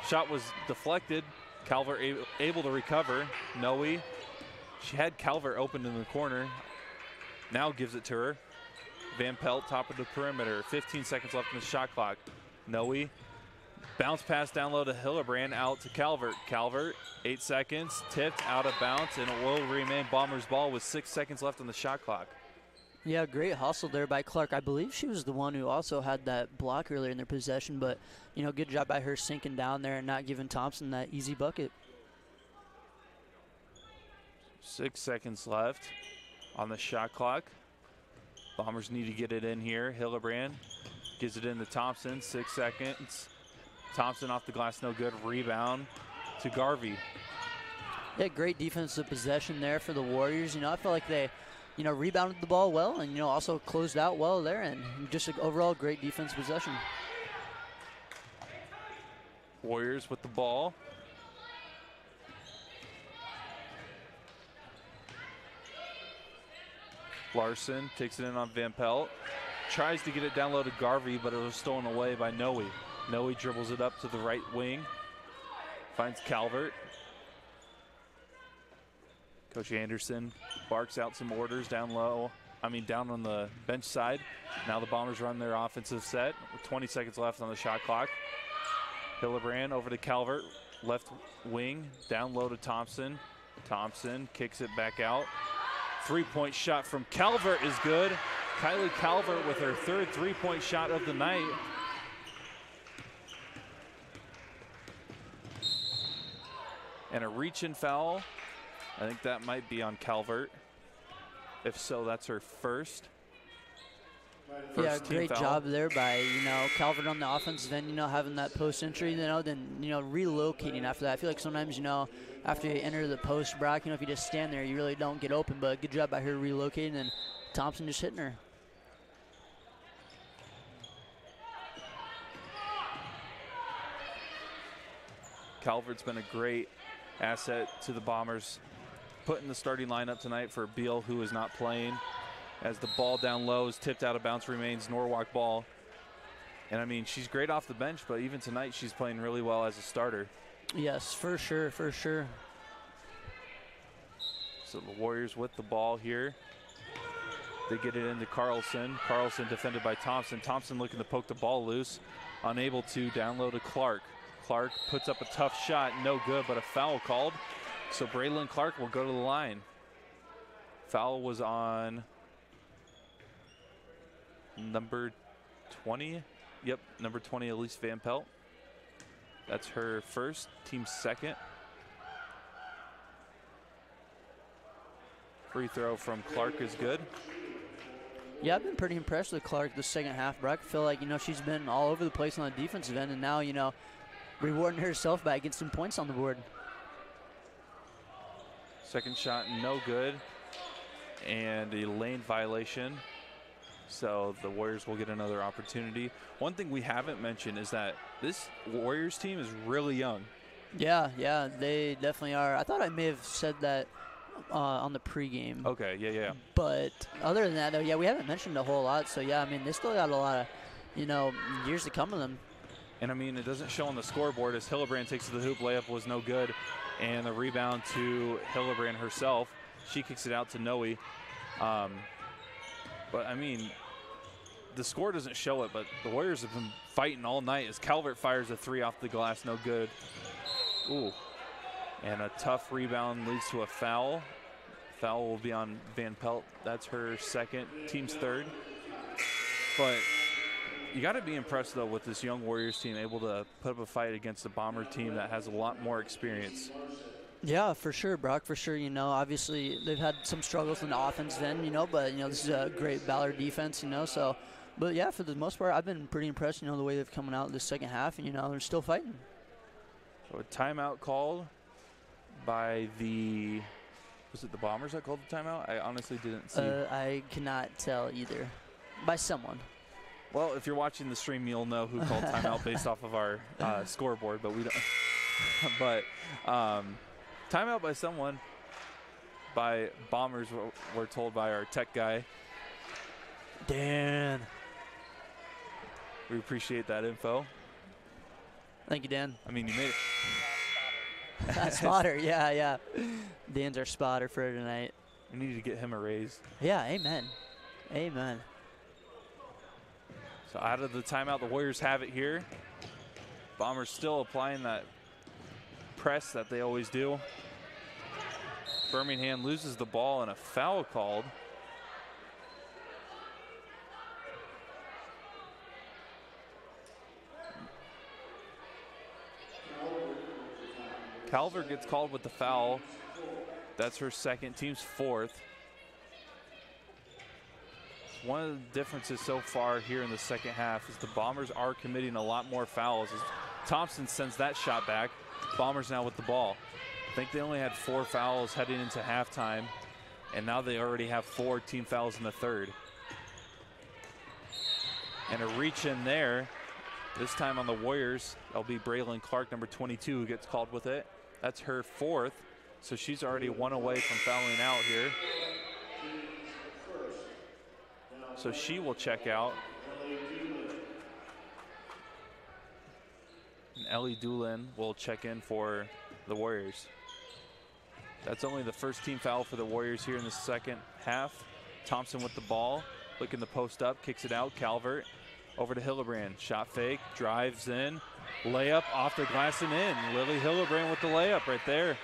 Shot was deflected. Calvert able to recover. Noe. She had Calvert open in the corner. Now gives it to her. Van Pelt, top of the perimeter. 15 seconds left in the shot clock. Noe. Bounce pass down low to Hillebrand, out to Calvert. Calvert, 8 seconds, tipped, out of bounds, and it will remain Bombers ball with 6 seconds left on the shot clock. Yeah, great hustle there by Clark. I believe she was the one who also had that block earlier in their possession, but, you know, good job by her sinking down there and not giving Thompson that easy bucket. 6 seconds left on the shot clock. Bombers need to get it in here. Hillebrand gives it in to Thompson, 6 seconds. Thompson off the glass, no good. Rebound to Garvey. Yeah, great defensive possession there for the Warriors. I felt like they, rebounded the ball well and, also closed out well there, and just an overall great defense possession. Warriors with the ball. Larson takes it in on Van Pelt. Tries to get it down low to Garvey, but it was stolen away by Noe. Noe dribbles it up to the right wing. Finds Calvert. Coach Anderson barks out some orders down on the bench side. Now the Bombers run their offensive set with 20 seconds left on the shot clock. Hillebrand over to Calvert, left wing, down low to Thompson. Thompson kicks it back out. Three-point shot from Calvert is good. Kylie Calvert with her third three-point shot of the night. And a reach-in foul. I think that might be on Calvert. If so, that's her first. Yeah, great job there by, Calvert on the offensive end, having that post entry, then, relocating after that. I feel like sometimes, after you enter the post, Brock, if you just stand there, you really don't get open, but good job by her relocating, and Thompson just hitting her. Calvert's been a great asset to the Bombers, putting the starting lineup tonight for Beal, who is not playing. As the ball down low is tipped out of bounds, remains Norwalk ball. And I mean, she's great off the bench, but even tonight she's playing really well as a starter. Yes, for sure, for sure. So the Warriors with the ball here. They get it into Carlson. Carlson defended by Thompson. Thompson looking to poke the ball loose. Unable to, down low to Clark. Clark puts up a tough shot, no good, but a foul called. So Braylon Clark will go to the line. Foul was on number 20. Yep, number 20, Elise Van Pelt. That's her first, team second. Free throw from Clark is good. Yeah, I've been pretty impressed with Clark the second half, Brock. I feel like, she's been all over the place on the defensive end, and now, rewarding herself by getting some points on the board. Second shot, no good. And a lane violation. So the Warriors will get another opportunity. One thing we haven't mentioned is that this Warriors team is really young. Yeah, they definitely are. I thought I may have said that on the pregame. Okay, yeah. But other than that, though, yeah, we haven't mentioned a whole lot. So, yeah, I mean, they still got a lot of, years to come with them. And, I mean, it doesn't show on the scoreboard as Hillebrand takes to the hoop. Layup was no good. And the rebound to Hillebrand herself. She kicks it out to Noe. But, I mean, the score doesn't show it, but the Warriors have been fighting all night as Calvert fires a three off the glass, no good. Ooh. And a tough rebound leads to a foul. Foul will be on Van Pelt. That's her second, team's third. But you got to be impressed, though, with this young Warriors team able to put up a fight against a Bomber team that has a lot more experience. Yeah, for sure, Brock, for sure. Obviously they've had some struggles in the offense then, but, this is a great Ballard defense, so. But, yeah, for the most part, I've been pretty impressed, the way they've come out this second half, and, they're still fighting. So a timeout called by was it the Bombers that called the timeout? I honestly didn't see. I cannot tell either. By someone. Well, if you're watching the stream, you'll know who called timeout based off of our scoreboard, but we don't. But timeout by someone, by Bombers, we're told by our tech guy. Dan. We appreciate that info. Thank you, Dan. I mean, you made it. Spotter, yeah. Dan's our spotter for tonight. We need to get him a raise. Yeah, amen. So out of the timeout, the Warriors have it here. Bombers still applying that press that they always do. Birmingham loses the ball and a foul called. Calvert gets called with the foul. That's her second, team's fourth. One of the differences so far here in the second half is the Bombers are committing a lot more fouls. As Thompson sends that shot back. Bombers now with the ball. I think they only had 4 fouls heading into halftime, and now they already have 4 team fouls in the third. And a reach in there, this time on the Warriors. That'll be Braylon Clark, number 22, who gets called with it. That's her 4th, so she's already 1 away from fouling out here. So she will check out. And Ellie Doolin will check in for the Warriors. That's only the first team foul for the Warriors here in the second half. Thompson with the ball, looking to post up, kicks it out. Calvert over to Hillebrand. Shot fake, drives in, layup off the glass and in. Lily Hillebrand with the layup right there.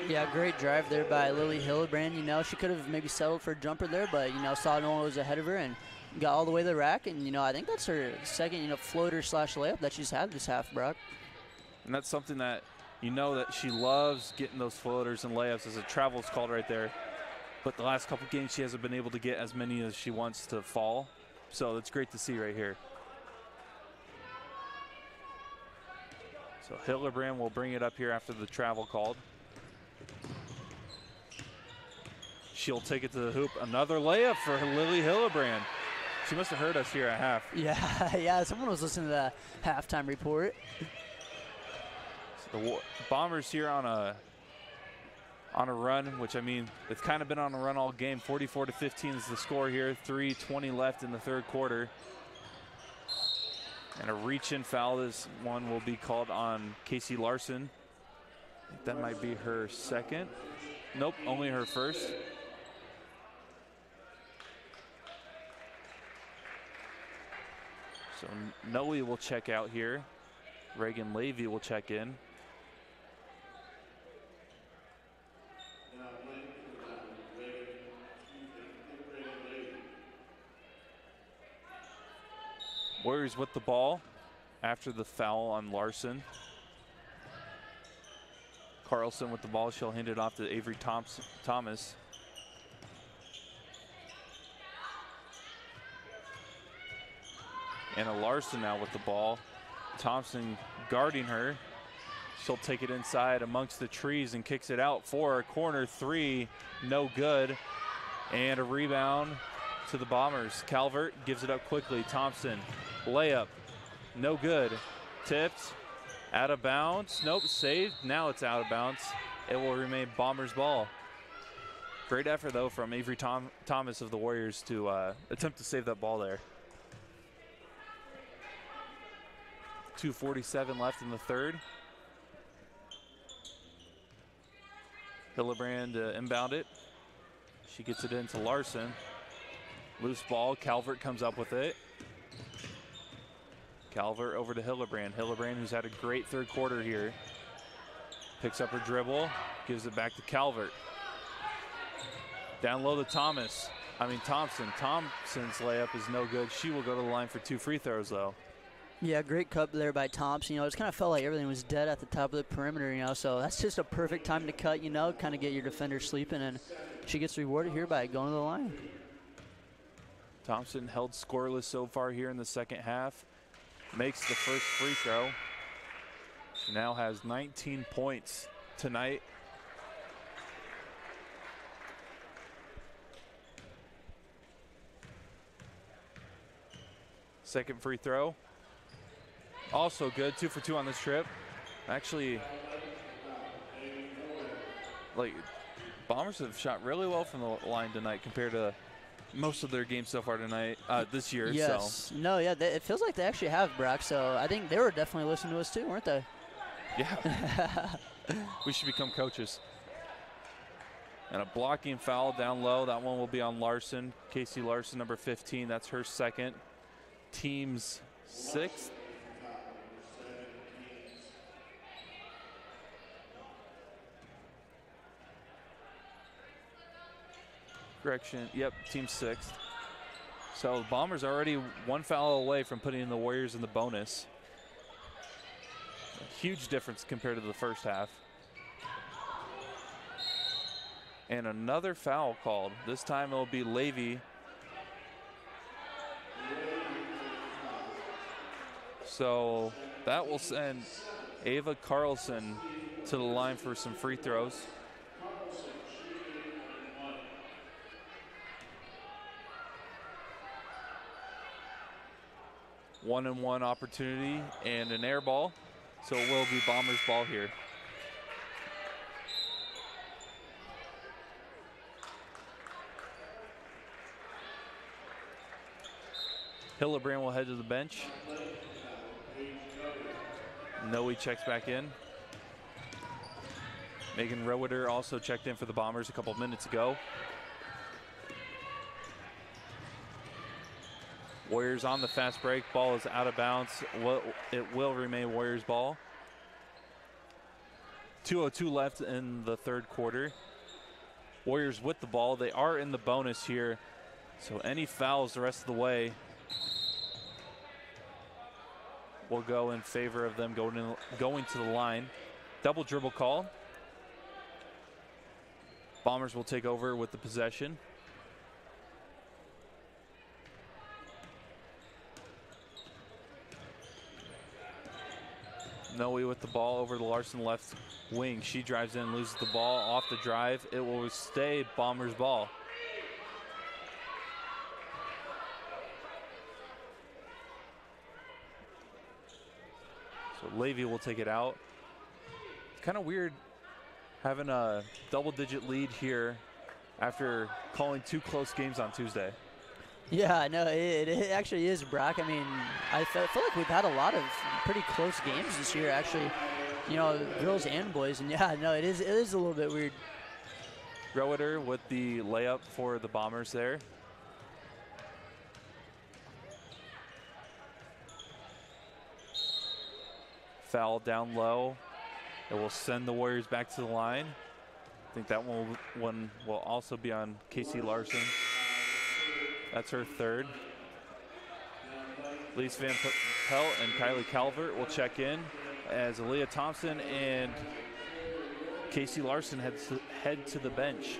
Yeah, great drive there by Lily Hillebrand. You know, she could have maybe settled for a jumper there, but, you know, saw no one was ahead of her and got all the way to the rack. And, you know, I think that's her second, you know, floater slash layup that she's had this half, Brock. And that's something that, you know, that she loves getting those floaters and layups as a travel's called right there. But the last couple games she hasn't been able to get as many as she wants to fall. So it's great to see right here. So Hillebrand will bring it up here after the travel called. She'll take it to the hoop. Another layup for Lily Hillebrand. She must have heard us here at half. Yeah, someone was listening to the halftime report. So the Bombers here on a run, which, I mean, it's kind of been on a run all game. 44-15 is the score here. 3:20 left in the third quarter. And a reach-in foul. This one will be called on Casey Larson. I think that might be her second. Nope, only her first. So Noe will check out here. Reagan Levy will check in. Warriors with the ball after the foul on Larson. Carlson with the ball. She'll hand it off to Avery Thomas. And a Larson now with the ball. Thompson guarding her. She'll take it inside amongst the trees and kicks it out for a corner three. No good. And a rebound to the Bombers. Calvert gives it up quickly. Thompson, layup, no good. Tipped, out of bounds. Nope, saved. Now it's out of bounds. It will remain Bombers ball. Great effort, though, from Avery Thomas of the Warriors to attempt to save that ball there. 2:47 left in the third. Hillebrand inbound it. She gets it into Larson. Loose ball, Calvert comes up with it. Calvert over to Hillebrand. Hillebrand, who's had a great third quarter here. Picks up her dribble, gives it back to Calvert. Down low to Thompson. Thompson's layup is no good. She will go to the line for 2 free throws, though. Yeah, great cut there by Thompson. You know, it kind of felt like everything was dead at the top of the perimeter, you know, so that's just a perfect time to cut, you know, kind of get your defender sleeping, and she gets rewarded here by going to the line. Thompson held scoreless so far here in the second half. Makes the first free throw. She now has 19 points tonight. Second free throw. Also good, 2 for 2 on this trip. Actually, Bombers have shot really well from the line tonight compared to most of their games so far tonight, this year. Yes. So. No, yeah, it feels like they actually have, Brock. So I think they were definitely listening to us too, weren't they? Yeah. We should become coaches. And a blocking foul down low. That one will be on Larson. Casey Larson, number 15. That's her second. Team's 6th. Correction, yep, team 6th. So the Bombers are already 1 foul away from putting the Warriors in the bonus. A huge difference compared to the first half. And another foul called. This time it'll be Levy. So that will send Ava Carlson to the line for some free throws. One-and-one opportunity and an air ball, so it will be Bombers ball here. Hillebrand will head to the bench. Noe checks back in. Megan Roeder also checked in for the Bombers a couple minutes ago. Warriors on the fast break. Ball is out of bounds. It will remain Warriors ball. 2:02 left in the third quarter. Warriors with the ball. They are in the bonus here, so any fouls the rest of the way will go in favor of them going to the line. Double dribble call. Bombers will take over with the possession. Noe with the ball over to Larson left wing. She drives in, loses the ball off the drive. It will stay Bombers ball. So Levy will take it out. It's kind of weird having a double-digit lead here after calling 2 close games on Tuesday. Yeah, no, it actually is, Brock. I mean, I feel like we've had a lot of pretty close games this year, actually. You know, girls and boys, and yeah, no, it is a little bit weird. Roeder with the layup for the Bombers there. Foul down low. It will send the Warriors back to the line. I think that one will also be on Casey Larson. That's her third. Lise Van Pelt and Kylie Calvert will check in as Aaliyah Thompson and Casey Larson head to the bench.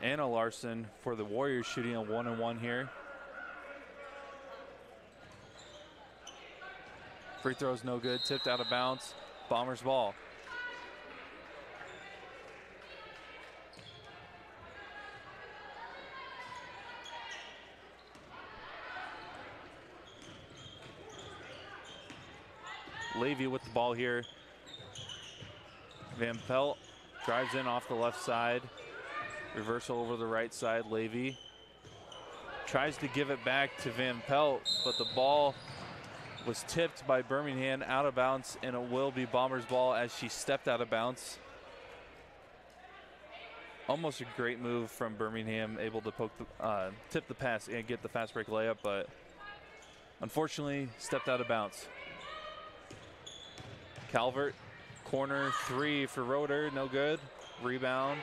Anna Larson for the Warriors shooting a 1-and-1 here. Free throw's no good, tipped out of bounds. Bombers ball. Levy with the ball here. Van Pelt drives in off the left side. Reversal over the right side. Levy tries to give it back to Van Pelt, but the ball was tipped by Birmingham out of bounds, and it will be Bombers ball as she stepped out of bounds. Almost a great move from Birmingham, able to tip the pass and get the fast break layup, but unfortunately stepped out of bounds. Calvert, corner three for Roeder, no good. Rebound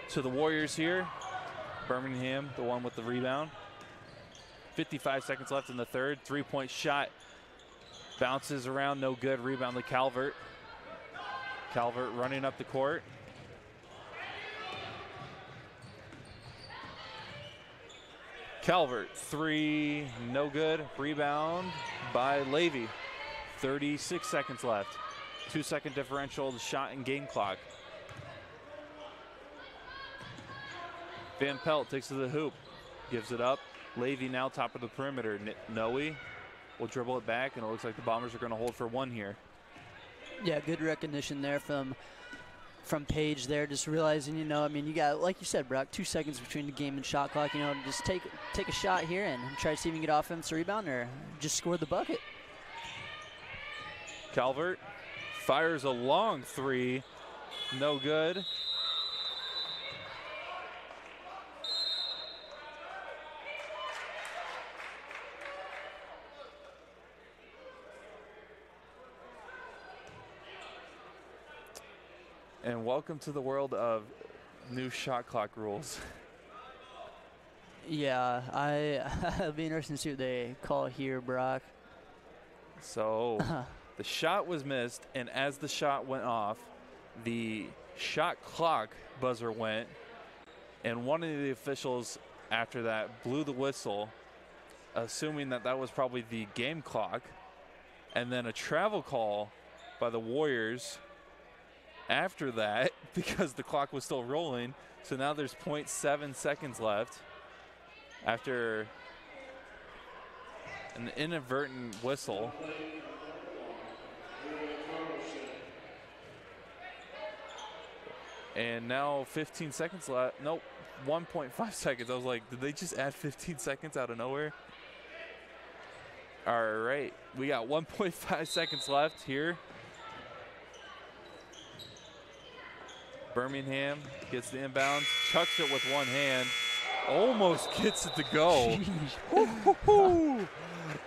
to the Warriors here. Birmingham, the one with the rebound. 55 seconds left in the third. 3-point shot bounces around, no good. Rebound to Calvert. Calvert running up the court. Calvert, three, no good. Rebound by Levy. 36 seconds left. 2-second differential, the shot and game clock. Van Pelt takes to the hoop, gives it up. Levy now top of the perimeter. Noe will dribble it back, and it looks like the Bombers are going to hold for one here. Yeah, good recognition there from Paige there, just realizing, you know, I mean, you got, like you said, Brock, 2 seconds between the game and shot clock. You know, just take a shot here and try to see if you can get offense rebound or just score the bucket. Calvert fires a long three, no good. And welcome to the world of new shot clock rules. Yeah, it'll be interesting to see what they call here, Brock. So the shot was missed, and as the shot went off, the shot clock buzzer went, and one of the officials after that blew the whistle, assuming that that was probably the game clock, and then a travel call by the Warriors after that because the clock was still rolling. So now there's 0.7 seconds left after an inadvertent whistle. And now 15 seconds left. Nope, 1.5 seconds. I was like, did they just add 15 seconds out of nowhere? All right, we got 1.5 seconds left here. Birmingham gets the inbound, chucks it with one hand, almost gets it to go.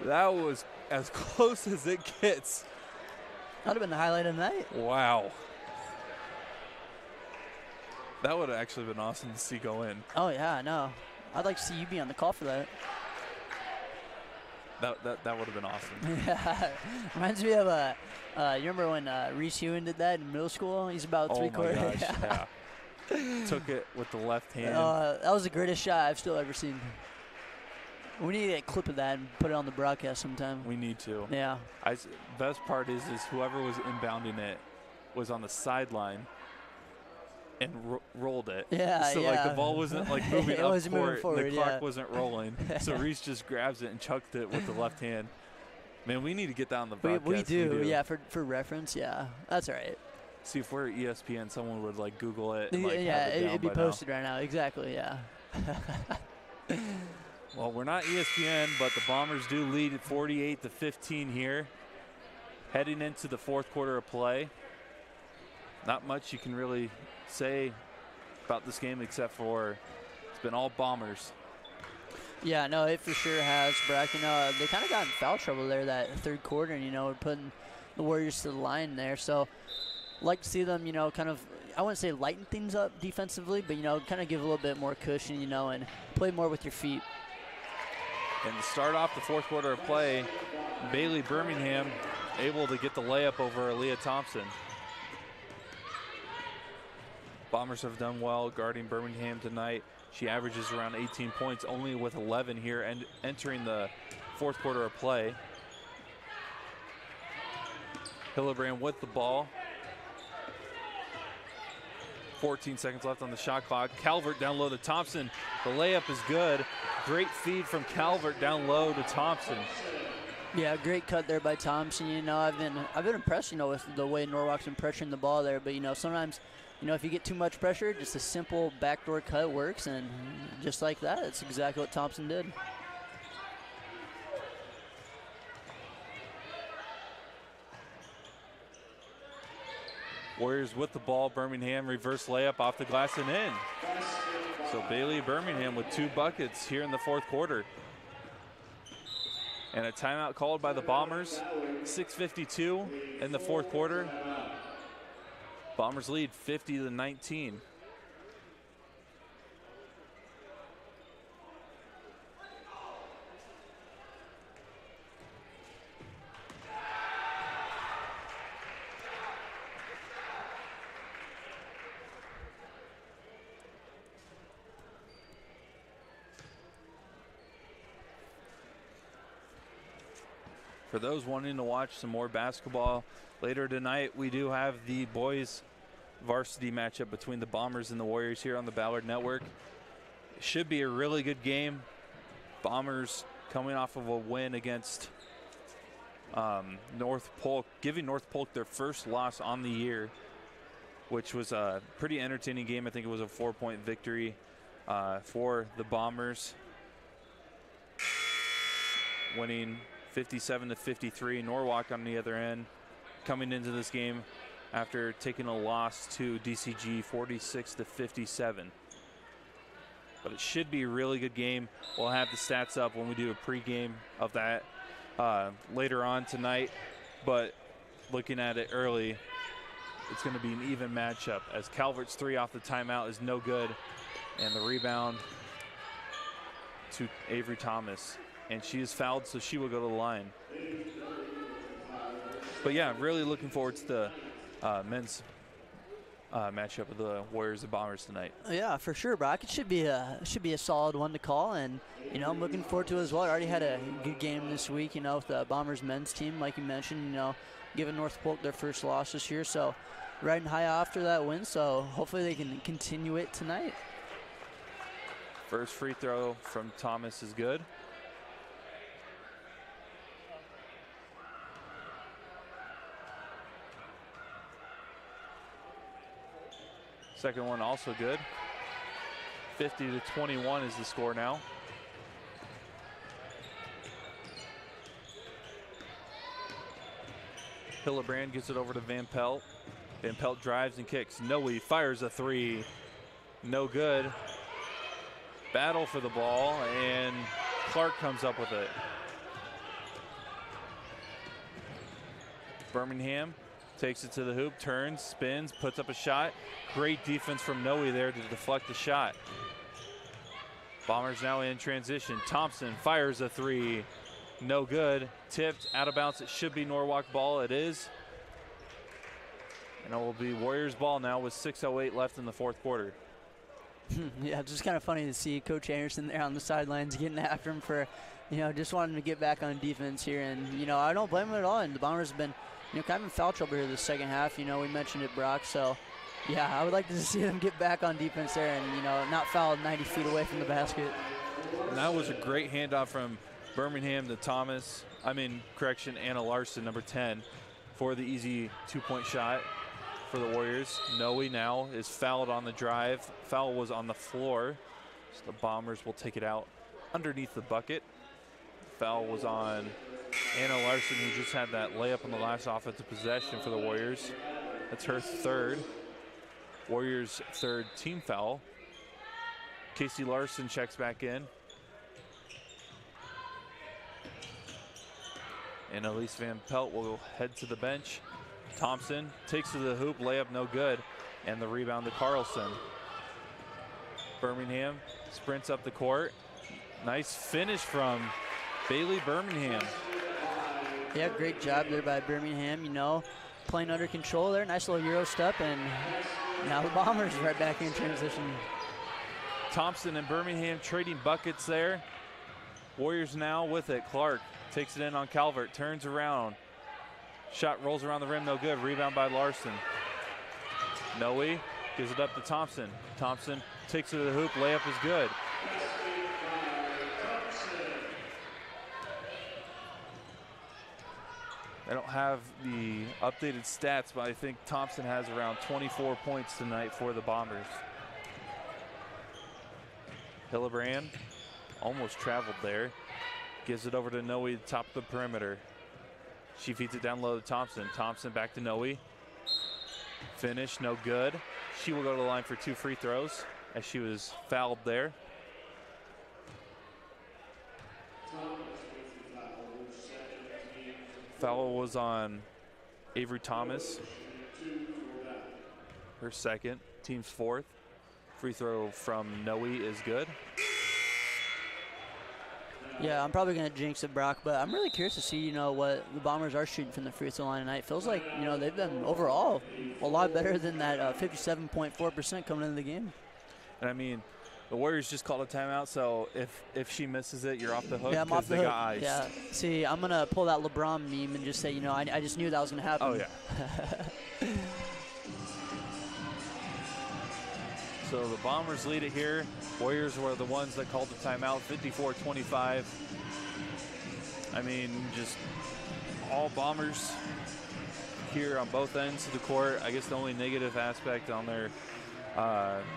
That was as close as it gets. That would have been the highlight of the night. Wow. That would have actually been awesome to see go in. Oh, yeah, I know. I'd like to see you be on the call for that. That would have been awesome. Yeah. Reminds me of, you remember when Reese Hewen did that in middle school? He's about three-quarters. Oh, my gosh, yeah. Took it with the left hand. That was the greatest shot I've still ever seen. We need to get a clip of that and put it on the broadcast sometime. We need to. Yeah. Best part is whoever was inbounding it was on the sideline and rolled it. Yeah, so, like, the ball wasn't, like, moving up wasn't moving forward, the clock wasn't rolling. So Reese just grabs it and chucked it with the left hand. Man, we need to get that on the broadcast. We do, yeah, for reference, yeah. That's all right. See, if we're ESPN, someone would, like, Google it. And, like, yeah, it'd be posted now. right now. Exactly, yeah. Well, we're not ESPN, but the Bombers do lead at 48-15 here. Heading into the fourth quarter of play. Not much you can really say about this game except for it's been all Bombers. Yeah, no, it for sure has, Brock. You know, they kind of got in foul trouble there that third quarter, and, you know, putting the Warriors to the line there. So, like to see them, you know, kind of, I wouldn't say lighten things up defensively, but, you know, kind of give a little bit more cushion, you know, and play more with your feet. And to start off the fourth quarter of play, Bailey Birmingham able to get the layup over Aaliyah Thompson. Bombers have done well guarding Birmingham tonight. She averages around 18 points, only with 11 here and entering the fourth quarter of play. Hillebrand with the ball. 14 seconds left on the shot clock. Calvert down low to Thompson. The layup is good. Great feed from Calvert down low to Thompson. Yeah, great cut there by Thompson. You know, I've been impressed, you know, with the way Norwalk's been pressuring the ball there. But, you know, sometimes, you know, if you get too much pressure, just a simple backdoor cut works, and just like that, it's exactly what Thompson did. Warriors with the ball. Birmingham reverse layup off the glass and in. So Bailey Birmingham with 2 buckets here in the fourth quarter. And a timeout called by the Bombers. 6:52 in the fourth quarter. Bombers lead 50-19. For those wanting to watch some more basketball later tonight, we do have the boys varsity matchup between the Bombers and the Warriors here on the Ballard Network. It should be a really good game. Bombers coming off of a win against North Polk, giving North Polk their first loss on the year, which was a pretty entertaining game. I think it was a 4-point victory for the Bombers, winning 57-53. Norwalk on the other end coming into this game after taking a loss to DCG 46-57. But it should be a really good game. We'll have the stats up when we do a pregame of that later on tonight. But looking at it early, it's going to be an even matchup as Calvert's 3 off the timeout is no good. And the rebound to Avery Thomas. And she is fouled, so she will go to the line. But yeah, really looking forward to the men's matchup of the Warriors and Bombers tonight. Yeah, for sure, Brock. It should be a solid one to call, and I'm looking forward to it as well. I already had a good game this week, with the Bombers men's team, like you mentioned, giving North Polk their first loss this year, so riding high after that win. So hopefully they can continue it tonight. First free throw from Thomas is good. Second one also good. 50-21 is the score now. Hillebrand gets it over to Van Pelt. Van Pelt drives and kicks. Noe fires a three. No good. Battle for the ball, and Clark comes up with it. Birmingham takes it to the hoop, turns, spins, puts up a shot. Great defense from Noe there to deflect the shot. Bombers now in transition. Thompson fires a three. No good. Tipped, out of bounds. It should be Norwalk ball. It is. And it will be Warriors ball now with 6:08 left in the fourth quarter. Yeah, it's just kind of funny to see Coach Anderson there on the sidelines getting after him for, just wanting to get back on defense here. And, I don't blame him at all. And the Bombers have been, kind of in foul trouble here this second half. We mentioned it, Brock. So, yeah, I would like to see them get back on defense there and, not foul 90 feet away from the basket. And that was a great handoff from Birmingham to Thomas. Anna Larson, number 10, for the easy two-point shot for the Warriors. Noe now is fouled on the drive. Foul was on the floor, so the Bombers will take it out underneath the bucket. Foul was on Anna Larson, who just had that layup on the last offensive possession for the Warriors. That's her third. Warriors' third team foul. Casey Larson checks back in. And Elise Van Pelt will head to the bench. Thompson takes to the hoop, layup no good, and the rebound to Carlson. Birmingham sprints up the court. Nice finish from Bailey Birmingham. Yeah, great job there by Birmingham, playing under control there. Nice little Euro step, and now the Bombers right back in transition. Thompson and Birmingham trading buckets there. Warriors now with it. Clark takes it in on Calvert, turns around. Shot rolls around the rim, no good. Rebound by Larson. Noe gives it up to Thompson. Thompson takes it to the hoop, layup is good. I don't have the updated stats, but I think Thompson has around 24 points tonight for the Bombers. Hillebrand almost traveled there. Gives it over to Noe, top of the perimeter. She feeds it down low to Thompson. Thompson back to Noe. Finish, no good. She will go to the line for 2 free throws as she was fouled there. Foul was on Avery Thomas. Her second, team's fourth. Free throw from Noe is good. Yeah, I'm probably going to jinx it, Brock, but I'm really curious to see, what the Bombers are shooting from the free throw line tonight. Feels like, they've been overall a lot better than that 57.4% coming into the game. And the Warriors just called a timeout, so if she misses it, you're off the hook. Yeah, I'm off the they hook. Got iced. Yeah. See, I'm going to pull that LeBron meme and just say, I just knew that was going to happen. Oh, yeah. So the Bombers lead it here. Warriors were the ones that called the timeout, 54-25. Just all Bombers here on both ends of the court. I guess the only negative aspect on their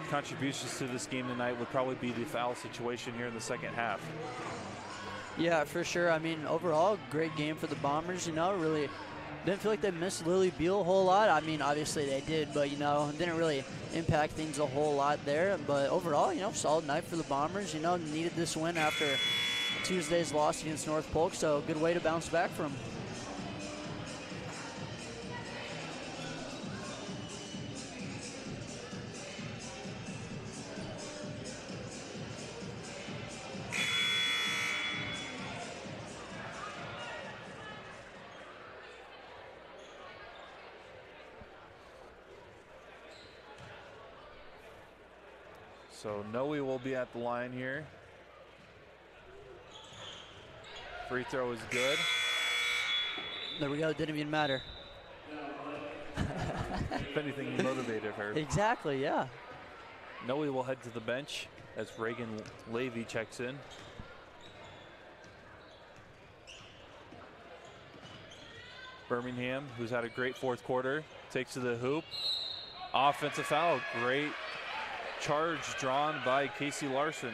contributions to this game tonight would probably be the foul situation here in the second half. Yeah, for sure. Overall, great game for the Bombers. Really didn't feel like they missed Lily Beal a whole lot. Obviously they did, but, didn't really impact things a whole lot there. But overall, solid night for the Bombers. Needed this win after Tuesday's loss against North Polk, so good way to bounce back from. So Noe will be at the line here. Free throw is good. There we go. Didn't even matter. If anything, he motivated her. Exactly, yeah. Noe will head to the bench as Reagan Levy checks in. Birmingham, who's had a great fourth quarter, takes to the hoop. Offensive foul. Great charge drawn by Casey Larson.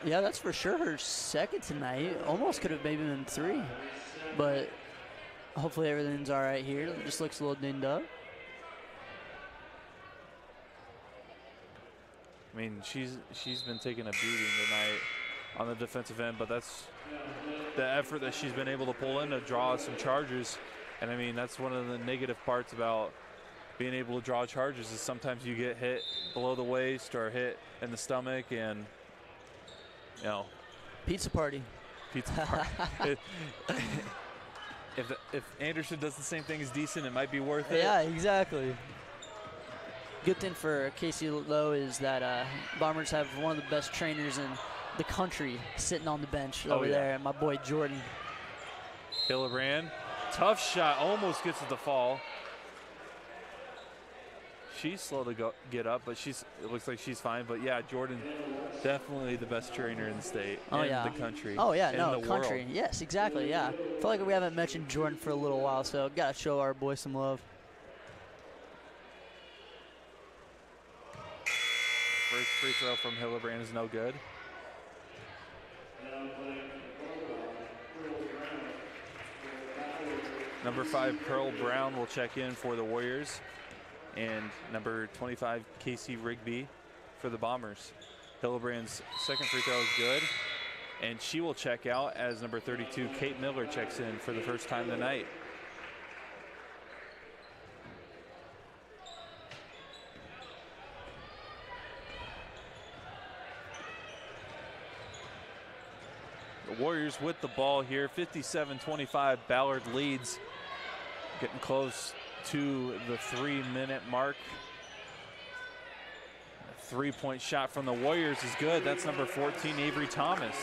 Yeah, that's for sure her second tonight. Almost could have maybe been 3. But hopefully everything's all right here. It just looks a little dinged up. I mean, she's been taking a beating tonight on the defensive end, but that's the effort that she's been able to pull in to draw some charges. And I mean, that's one of the negative parts about being able to draw charges is sometimes you get hit below the waist or hit in the stomach, and you know, pizza party. If Anderson does the same thing as Decent, it might be worth it. Yeah, exactly. Good thing for Casey, though, is that Bombers have one of the best trainers in the country sitting on the bench over there, my boy Jordan. Hildebrand, tough shot, almost gets it to fall. She's slow to get up, but it looks like she's fine. But yeah, Jordan, definitely the best trainer in the state, the country. Oh yeah, no, the country. World. Yes, exactly. Yeah, I feel like we haven't mentioned Jordan for a little while, so gotta show our boy some love. First free throw from Hildebrand is no good. Number 5, Pearl Brown will check in for the Warriors. And number 25, Casey Rigby for the Bombers. Hildebrand's second free throw is good. And she will check out as number 32, Kate Miller, checks in for the first time tonight. Warriors with the ball here, 57-25. Ballard leads, getting close to the 3-minute mark. A 3-point shot from the Warriors is good. That's number 14, Avery Thomas.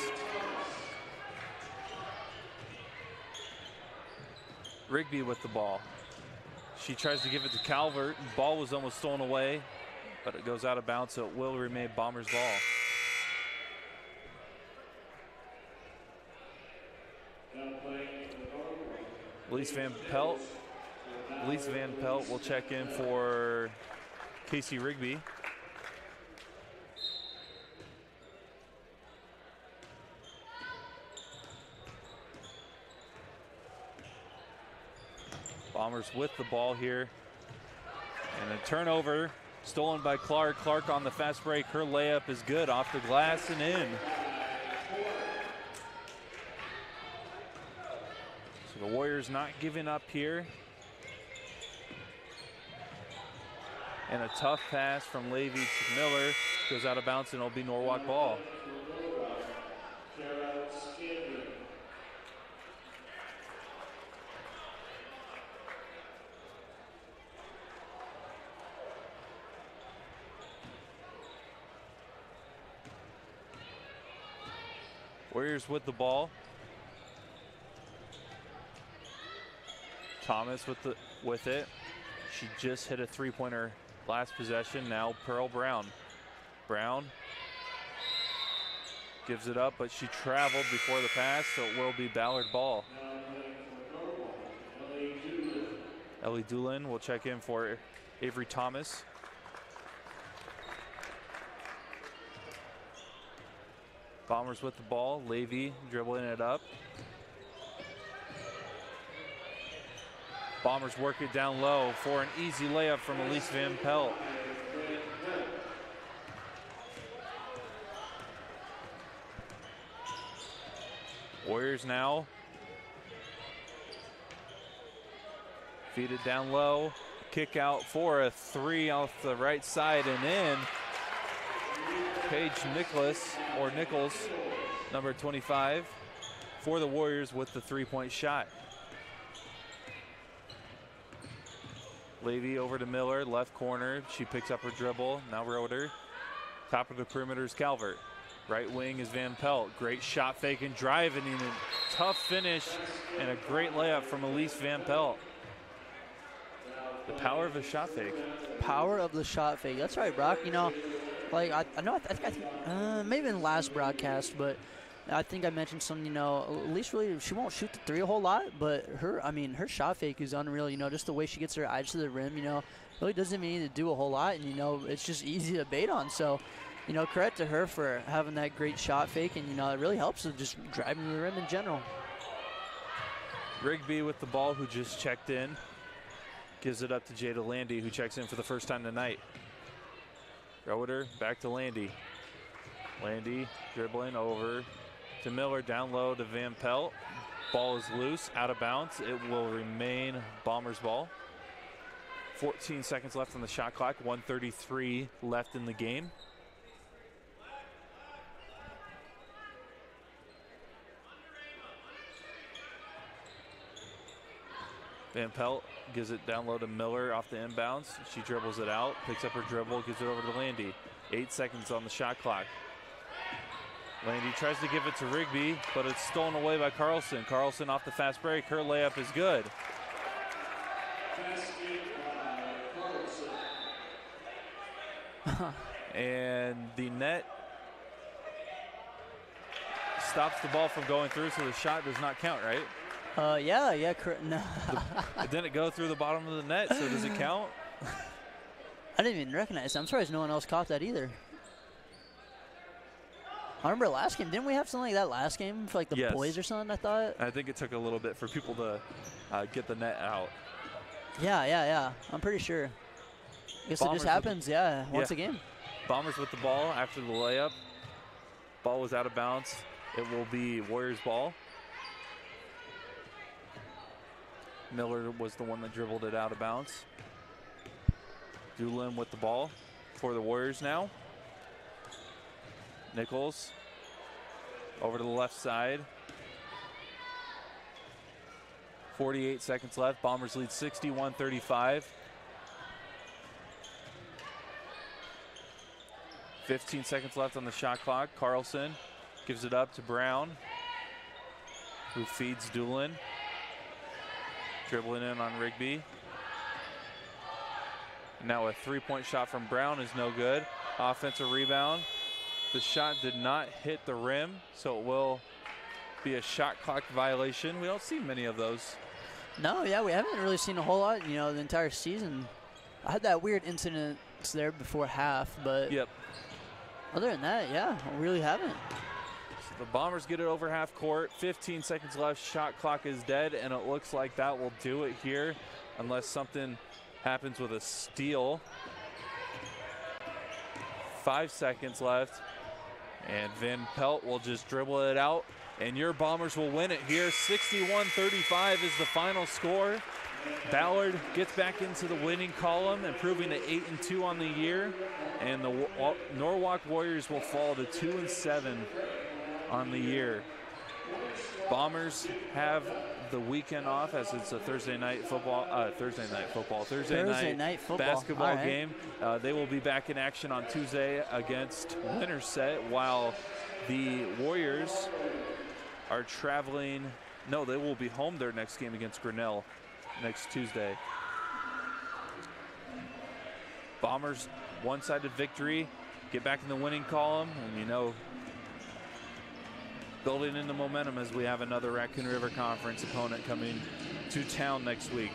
Rigby with the ball. She tries to give it to Calvert. Ball was almost stolen away, but it goes out of bounds, so it will remain Bombers ball. Elise Van Pelt will check in for Casey Rigby. Bombers with the ball here. And a turnover stolen by Clark. Clark on the fast break. Her layup is good off the glass and in. The Warriors not giving up here. And a tough pass from Levy to Miller. Goes out of bounds and it'll be Norwalk ball. Warriors with the ball. Thomas with it. She just hit a 3-pointer last possession. Now Pearl Brown. Brown gives it up, but she traveled before the pass, so it will be Ballard ball. Ellie Doolin will check in for Avery Thomas. Bombers with the ball. Levy dribbling it up. Bombers work it down low for an easy layup from Elise Van Pelt. Warriors now. Feed it down low. Kick out for a 3 off the right side and in. Paige Nichols, number 25, for the Warriors with the 3-point shot. Levy over to Miller, left corner. She picks up her dribble. Now Roeder Top of the perimeter is Calvert. Right wing is Van Pelt. Great shot fake and driving in a tough finish and a great layup from Elise Van Pelt. The power of a shot fake. Power of the shot fake. That's right, Brock. You know, like I think maybe in the last broadcast, but I think I mentioned something. You know, Elise really, she won't shoot the three a whole lot, but her shot fake is unreal. You know, just the way she gets her eyes to the rim. You know, really doesn't need to do a whole lot, and you know, it's just easy to bait on. So, you know, credit to her for having that great shot fake, and you know, it really helps with just driving to the rim in general. Rigby with the ball, who just checked in. Gives it up to Jada Landy, who checks in for the first time tonight. Roeder back to Landy. Landy dribbling over to Miller, down low to Van Pelt. Ball is loose, out of bounds. It will remain Bombers ball. 14 seconds left on the shot clock, 1:33 left in the game. Van Pelt gives it down low to Miller off the inbounds. She dribbles it out, picks up her dribble, gives it over to Landy. 8 seconds on the shot clock. Landy tries to give it to Rigby, but it's stolen away by Carlson. Carlson off the fast break. Her layup is good. And the net stops the ball from going through, so the shot does not count, right? Yeah, no. It didn't go through the bottom of the net, so does it count? I didn't even recognize it. I'm surprised no one else caught that either. I remember last game. Didn't we have something like that last game for like the boys or something, I thought? I think it took a little bit for people to get the net out. Yeah. I'm pretty sure. I guess Bombers it just happens, once a game. Bombers with the ball after the layup. Ball was out of bounds. It will be Warriors ball. Miller was the one that dribbled it out of bounds. Doolin with the ball for the Warriors now. Nichols over to the left side. 48 seconds left. Bombers lead 61-35. 15 seconds left on the shot clock. Carlson gives it up to Brown, who feeds Doolin. Dribbling in on Rigby. Now a three-point shot from Brown is no good. Offensive rebound. The shot did not hit the rim, so it will be a shot clock violation. We don't see many of those. No, we haven't really seen a whole lot, you know, the entire season. I had that weird incident there before half, but other than that, we really haven't. The Bombers get it over half court. 15 seconds left. Shot clock is dead, and it looks like that will do it here unless something happens with a steal. 5 seconds left, and Van Pelt will just dribble it out, and your Bombers will win it here. 61-35 is the final score. Ballard gets back into the winning column, improving to 8-2 on the year, and the Norwalk Warriors will fall to 2-7 on the year. Bombers have the weekend off as it's a Thursday night basketball game. They will be back in action on Tuesday against Winterset, while the Warriors are traveling. No, they will be home their next game against Grinnell next Tuesday. Bombers, one-sided victory, get back in the winning column, and you know, building into momentum as we have another Raccoon River Conference opponent coming to town next week.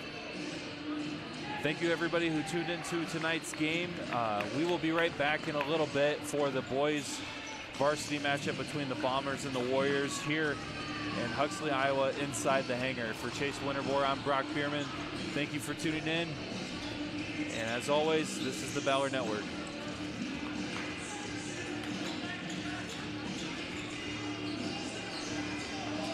Thank you everybody who tuned into tonight's game. We will be right back in a little bit for the boys varsity matchup between the Bombers and the Warriors here in Huxley, Iowa, inside the hangar. For Chase Winterbore, I'm Brock Bierman. Thank you for tuning in. And as always, this is the Ballard Network.